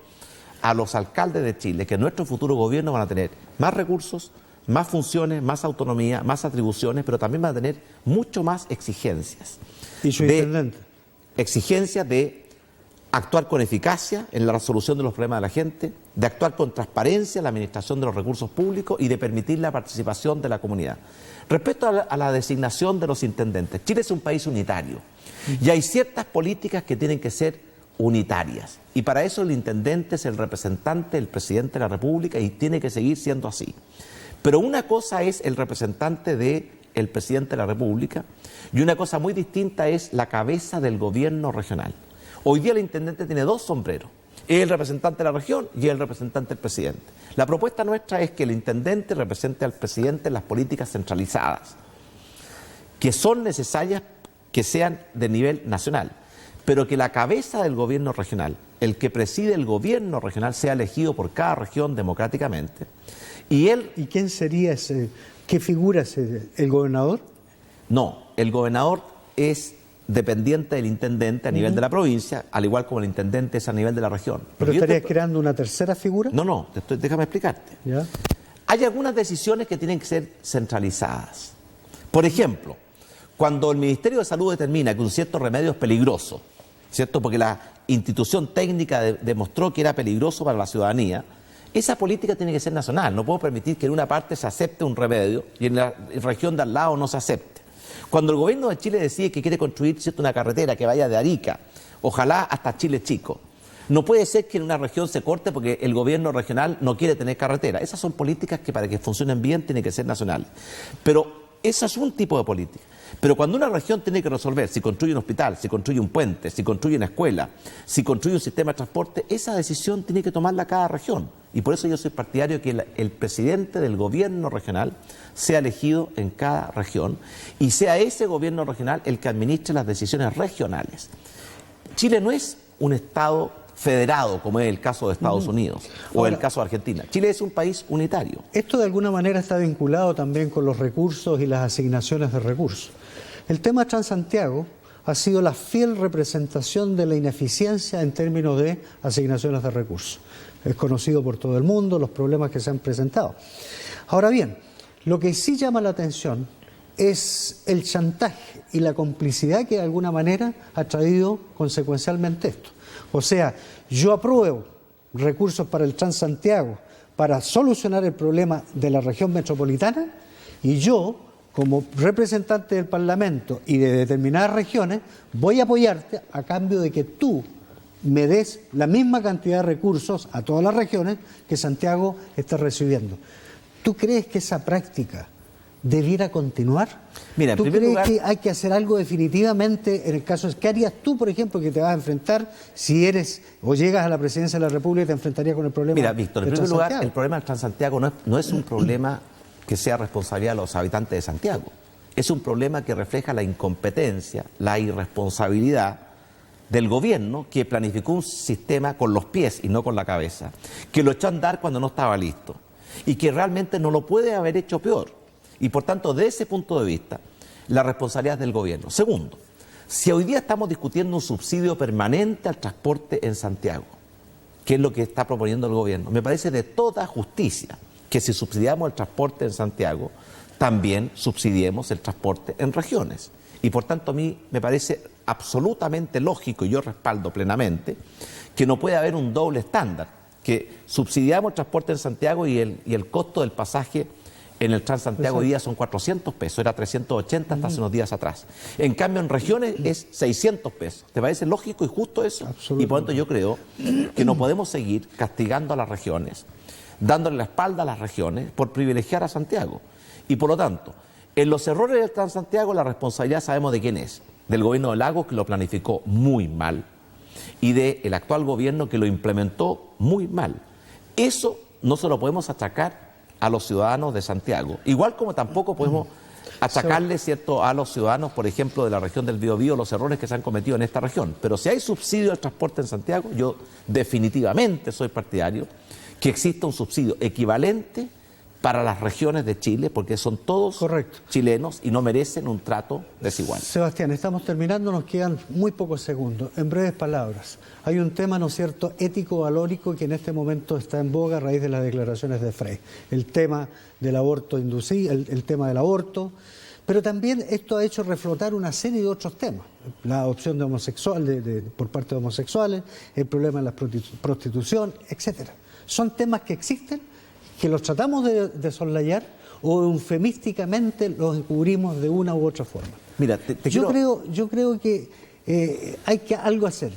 a los alcaldes de Chile que en nuestro futuro gobierno van a tener más recursos, más funciones, más autonomía, más atribuciones, pero también van a tener mucho más exigencias. ¿Y su intendente? Exigencias de actuar con eficacia en la resolución de los problemas de la gente, de actuar con transparencia en la administración de los recursos públicos y de permitir la participación de la comunidad. Respecto a la designación de los intendentes, Chile es un país unitario y hay ciertas políticas que tienen que ser unitarias y para eso el intendente es el representante del presidente de la República y tiene que seguir siendo así. Pero una cosa es el representante del presidente de la República y una cosa muy distinta es la cabeza del gobierno regional. Hoy día el intendente tiene 2 sombreros, es el representante de la región y el representante del presidente. La propuesta nuestra es que el intendente represente al presidente en las políticas centralizadas, que son necesarias que sean de nivel nacional, pero que la cabeza del gobierno regional, el que preside el gobierno regional, sea elegido por cada región democráticamente. ¿Y quién sería ese? ¿Qué figura es el gobernador? No, el gobernador es dependiente del intendente a nivel de la provincia, al igual como el intendente es a nivel de la región. ¿Pero estarías creando una tercera figura? No, déjame explicarte. ¿Ya? Hay algunas decisiones que tienen que ser centralizadas. Por ejemplo, cuando el Ministerio de Salud determina que un cierto remedio es peligroso, ¿cierto?, porque la institución técnica demostró que era peligroso para la ciudadanía, esa política tiene que ser nacional. No puedo permitir que en una parte se acepte un remedio y en la región de al lado no se acepte. Cuando el gobierno de Chile decide que quiere construir, ¿cierto?, una carretera que vaya de Arica, ojalá hasta Chile Chico, no puede ser que en una región se corte porque el gobierno regional no quiere tener carretera. Esas son políticas que para que funcionen bien tienen que ser nacionales. Pero ese es un tipo de política. Pero cuando una región tiene que resolver si construye un hospital, si construye un puente, si construye una escuela, si construye un sistema de transporte, esa decisión tiene que tomarla cada región. Y por eso yo soy partidario de que el presidente del gobierno regional sea elegido en cada región y sea ese gobierno regional el que administre las decisiones regionales. Chile no es un Estado federado, como es el caso de Estados Unidos o el caso de Argentina. Chile es un país unitario. Esto de alguna manera está vinculado también con los recursos y las asignaciones de recursos. El tema Transantiago ha sido la fiel representación de la ineficiencia en términos de asignaciones de recursos. Es conocido por todo el mundo los problemas que se han presentado. Ahora bien, lo que sí llama la atención es el chantaje y la complicidad que de alguna manera ha traído consecuencialmente esto. O sea, yo apruebo recursos para el Transantiago para solucionar el problema de la región metropolitana y yo, como representante del Parlamento y de determinadas regiones, voy a apoyarte a cambio de que tú me des la misma cantidad de recursos a todas las regiones que Santiago está recibiendo. ¿Tú crees que esa práctica debiera continuar? Mira, ¿Tú crees que hay que hacer algo definitivamente en el caso? ¿Qué harías tú, por ejemplo, que te vas a enfrentar si eres o llegas a la presidencia de la República y te enfrentarías con el problema? Mira, Víctor, en primer lugar, el problema del Transantiago no es un problema que sea responsabilidad de los habitantes de Santiago. Es un problema que refleja la incompetencia, la irresponsabilidad del gobierno que planificó un sistema con los pies y no con la cabeza, que lo echó a andar cuando no estaba listo y que realmente no lo puede haber hecho peor. Y por tanto, de ese punto de vista, la responsabilidad es del gobierno. Segundo, si hoy día estamos discutiendo un subsidio permanente al transporte en Santiago, que es lo que está proponiendo el gobierno, me parece de toda justicia que si subsidiamos el transporte en Santiago, también subsidiemos el transporte en regiones. Y por tanto a mí me parece absolutamente lógico, y yo respaldo plenamente, que no puede haber un doble estándar, que subsidiamos el transporte en Santiago y el costo del pasaje en el Transantiago hoy día son 400 pesos, era 380 hasta hace unos días atrás. En cambio en regiones es 600 pesos. ¿Te parece lógico y justo eso? Y por tanto yo creo que no podemos seguir castigando a las regiones, dándole la espalda a las regiones por privilegiar a Santiago. Y por lo tanto, en los errores del Transantiago la responsabilidad sabemos de quién es. Del gobierno de Lagos, que lo planificó muy mal, y del actual gobierno, que lo implementó muy mal. Eso no se lo podemos achacar a los ciudadanos de Santiago, igual como tampoco podemos achacarle, ¿cierto?, a los ciudadanos, por ejemplo, de la región del Biobío, los errores que se han cometido en esta región. Pero si hay subsidio al transporte en Santiago, yo definitivamente soy partidario que exista un subsidio equivalente para las regiones de Chile, porque son todos chilenos y no merecen un trato desigual. Sebastián, estamos terminando, nos quedan muy pocos segundos. En breves palabras, hay un tema, ¿no es cierto?, ético-valórico que en este momento está en boga a raíz de las declaraciones de Frey. El tema del aborto inducido, el tema del aborto, pero también esto ha hecho reflotar una serie de otros temas. La adopción de homosexuales, por parte de homosexuales, el problema de la prostitución, etcétera. Son temas que existen, que los tratamos de soslayar o eufemísticamente los encubrimos de una u otra forma. Mira, yo creo que hay que algo hacer.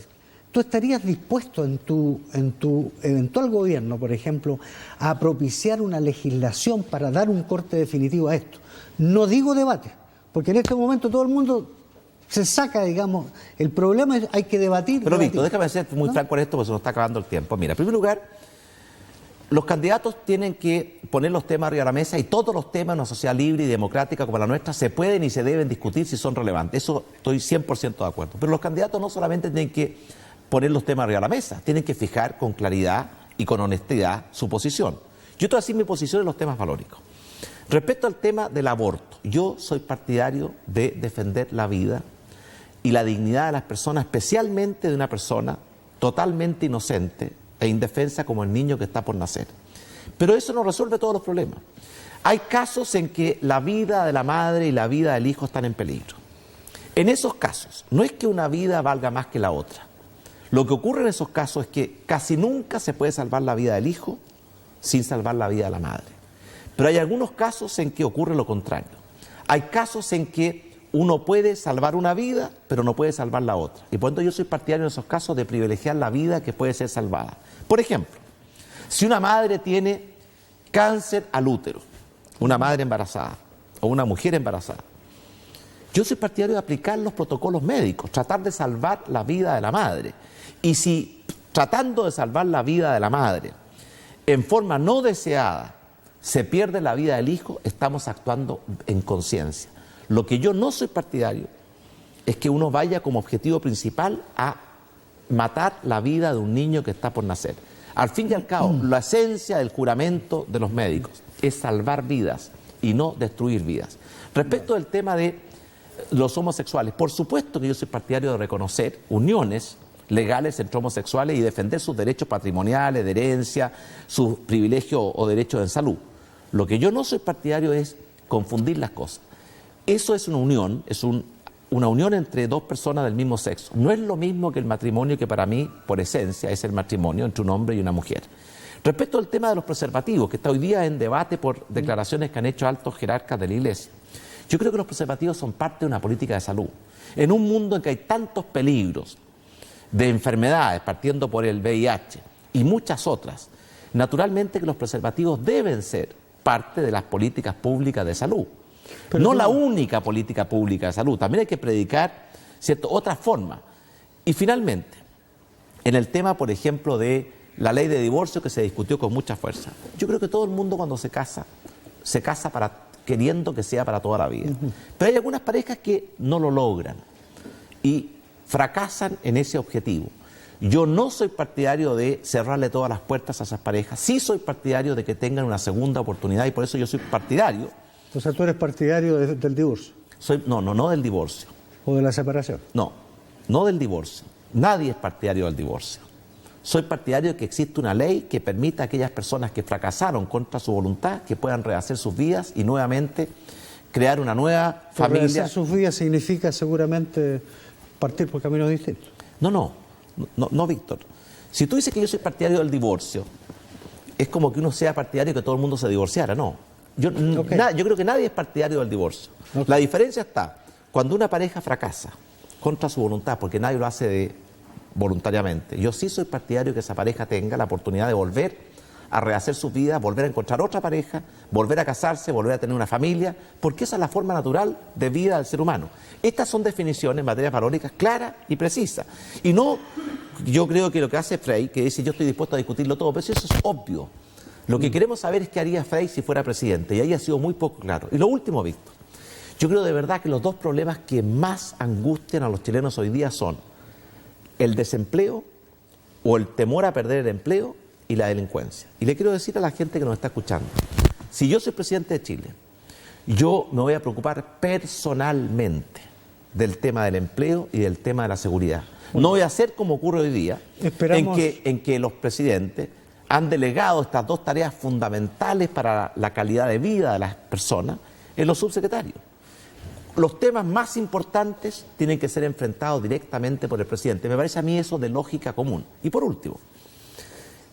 ¿Tú estarías dispuesto en tu eventual gobierno, por ejemplo, a propiciar una legislación para dar un corte definitivo a esto? No digo debate, porque en este momento todo el mundo se saca, digamos, el problema es hay que debatir. Pero Víctor, déjame ser muy franco en esto porque se nos está acabando el tiempo. Mira, en primer lugar, los candidatos tienen que poner los temas arriba de la mesa y todos los temas en una sociedad libre y democrática como la nuestra se pueden y se deben discutir si son relevantes. Eso estoy 100% de acuerdo. Pero los candidatos no solamente tienen que poner los temas arriba de la mesa, tienen que fijar con claridad y con honestidad su posición. Yo te voy a decir mi posición en los temas valóricos. Respecto al tema del aborto, yo soy partidario de defender la vida y la dignidad de las personas, especialmente de una persona totalmente inocente e indefensa como el niño que está por nacer. Pero eso no resuelve todos los problemas. Hay casos en que la vida de la madre y la vida del hijo están en peligro. En esos casos, no es que una vida valga más que la otra. Lo que ocurre en esos casos es que casi nunca se puede salvar la vida del hijo sin salvar la vida de la madre. Pero hay algunos casos en que ocurre lo contrario. Hay casos en que uno puede salvar una vida, pero no puede salvar la otra. Y por lo tanto yo soy partidario en esos casos de privilegiar la vida que puede ser salvada. Por ejemplo, si una madre tiene cáncer al útero, una madre embarazada o una mujer embarazada, yo soy partidario de aplicar los protocolos médicos, tratar de salvar la vida de la madre. Y si tratando de salvar la vida de la madre, en forma no deseada se pierde la vida del hijo, estamos actuando en conciencia. Lo que yo no soy partidario es que uno vaya como objetivo principal a matar la vida de un niño que está por nacer. Al fin y al cabo, la esencia del juramento de los médicos es salvar vidas y no destruir vidas. Respecto del tema de los homosexuales, por supuesto que yo soy partidario de reconocer uniones legales entre homosexuales y defender sus derechos patrimoniales, de herencia, sus privilegios o derechos en salud. Lo que yo no soy partidario es confundir las cosas. Eso es una unión, una unión entre dos personas del mismo sexo. No es lo mismo que el matrimonio, que para mí, por esencia, es el matrimonio entre un hombre y una mujer. Respecto al tema de los preservativos, que está hoy día en debate por declaraciones que han hecho altos jerarcas de la Iglesia, yo creo que los preservativos son parte de una política de salud. En un mundo en que hay tantos peligros de enfermedades, partiendo por el VIH y muchas otras, naturalmente que los preservativos deben ser parte de las políticas públicas de salud. Pero no la única política pública de salud, también hay que predicar, ¿cierto?, otra forma. Y finalmente, en el tema, por ejemplo, de la ley de divorcio que se discutió con mucha fuerza, yo creo que todo el mundo cuando se casa queriendo que sea para toda la vida. Pero hay algunas parejas que no lo logran y fracasan en ese objetivo. Yo no soy partidario de cerrarle todas las puertas a esas parejas, sí soy partidario de que tengan una segunda oportunidad y por eso yo soy partidario. O sea, tú eres partidario del divorcio. No del divorcio. ¿O de la separación? No del divorcio. Nadie es partidario del divorcio. Soy partidario de que existe una ley que permita a aquellas personas que fracasaron contra su voluntad que puedan rehacer sus vidas y nuevamente crear una nueva familia. Rehacer sus vidas significa seguramente partir por caminos distintos. No, Víctor. Si tú dices que yo soy partidario del divorcio, es como que uno sea partidario de que todo el mundo se divorciara, no. Yo creo que nadie es partidario del divorcio. La diferencia está cuando una pareja fracasa contra su voluntad, porque nadie lo hace voluntariamente. Yo sí soy partidario de que esa pareja tenga la oportunidad de volver a rehacer sus vidas, volver a encontrar otra pareja, volver a casarse, volver a tener una familia, porque esa es la forma natural de vida del ser humano. Estas son definiciones en materia valóricas claras y precisas. Y no, yo creo que lo que hace Frey, que dice yo estoy dispuesto a discutirlo todo, pero eso es obvio. Lo que queremos saber es qué haría Frey si fuera presidente, y ahí ha sido muy poco claro. Y lo último, Víctor, yo creo de verdad que los dos problemas que más angustian a los chilenos hoy día son el desempleo o el temor a perder el empleo y la delincuencia. Y le quiero decir a la gente que nos está escuchando, si yo soy presidente de Chile, yo me voy a preocupar personalmente del tema del empleo y del tema de la seguridad. No voy a hacer como ocurre hoy día, en que los presidentes han delegado estas dos tareas fundamentales para la calidad de vida de las personas en los subsecretarios. Los temas más importantes tienen que ser enfrentados directamente por el presidente. Me parece a mí eso de lógica común. Y por último,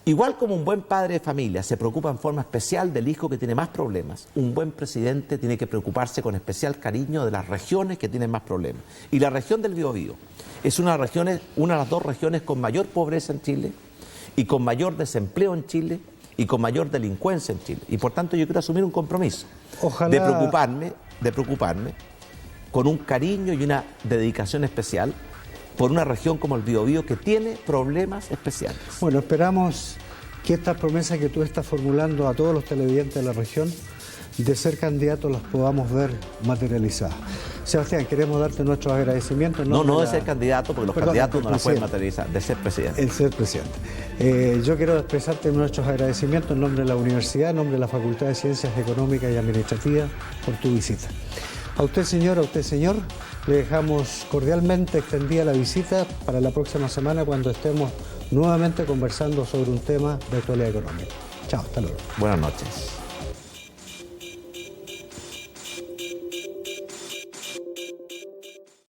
igual como un buen padre de familia se preocupa en forma especial del hijo que tiene más problemas, un buen presidente tiene que preocuparse con especial cariño de las regiones que tienen más problemas. Y la región del Biobío es una de las dos regiones con mayor pobreza en Chile y con mayor desempleo en Chile y con mayor delincuencia en Chile. Y por tanto yo quiero asumir un compromiso de preocuparme con un cariño y una dedicación especial por una región como el Biobío que tiene problemas especiales. Bueno, esperamos que estas promesas que tú estás formulando a todos los televidentes de la región de ser candidatos las podamos ver materializadas. Sebastián, queremos darte nuestros agradecimientos. No de ser candidato, porque los candidatos no las pueden materializar, de ser presidente. El ser presidente. Yo quiero expresarte nuestros agradecimientos en nombre de la universidad, en nombre de la Facultad de Ciencias Económicas y Administrativas por tu visita. A usted, señor, le dejamos cordialmente extendida la visita para la próxima semana cuando estemos nuevamente conversando sobre un tema de actualidad económica. Chao, hasta luego. Buenas noches.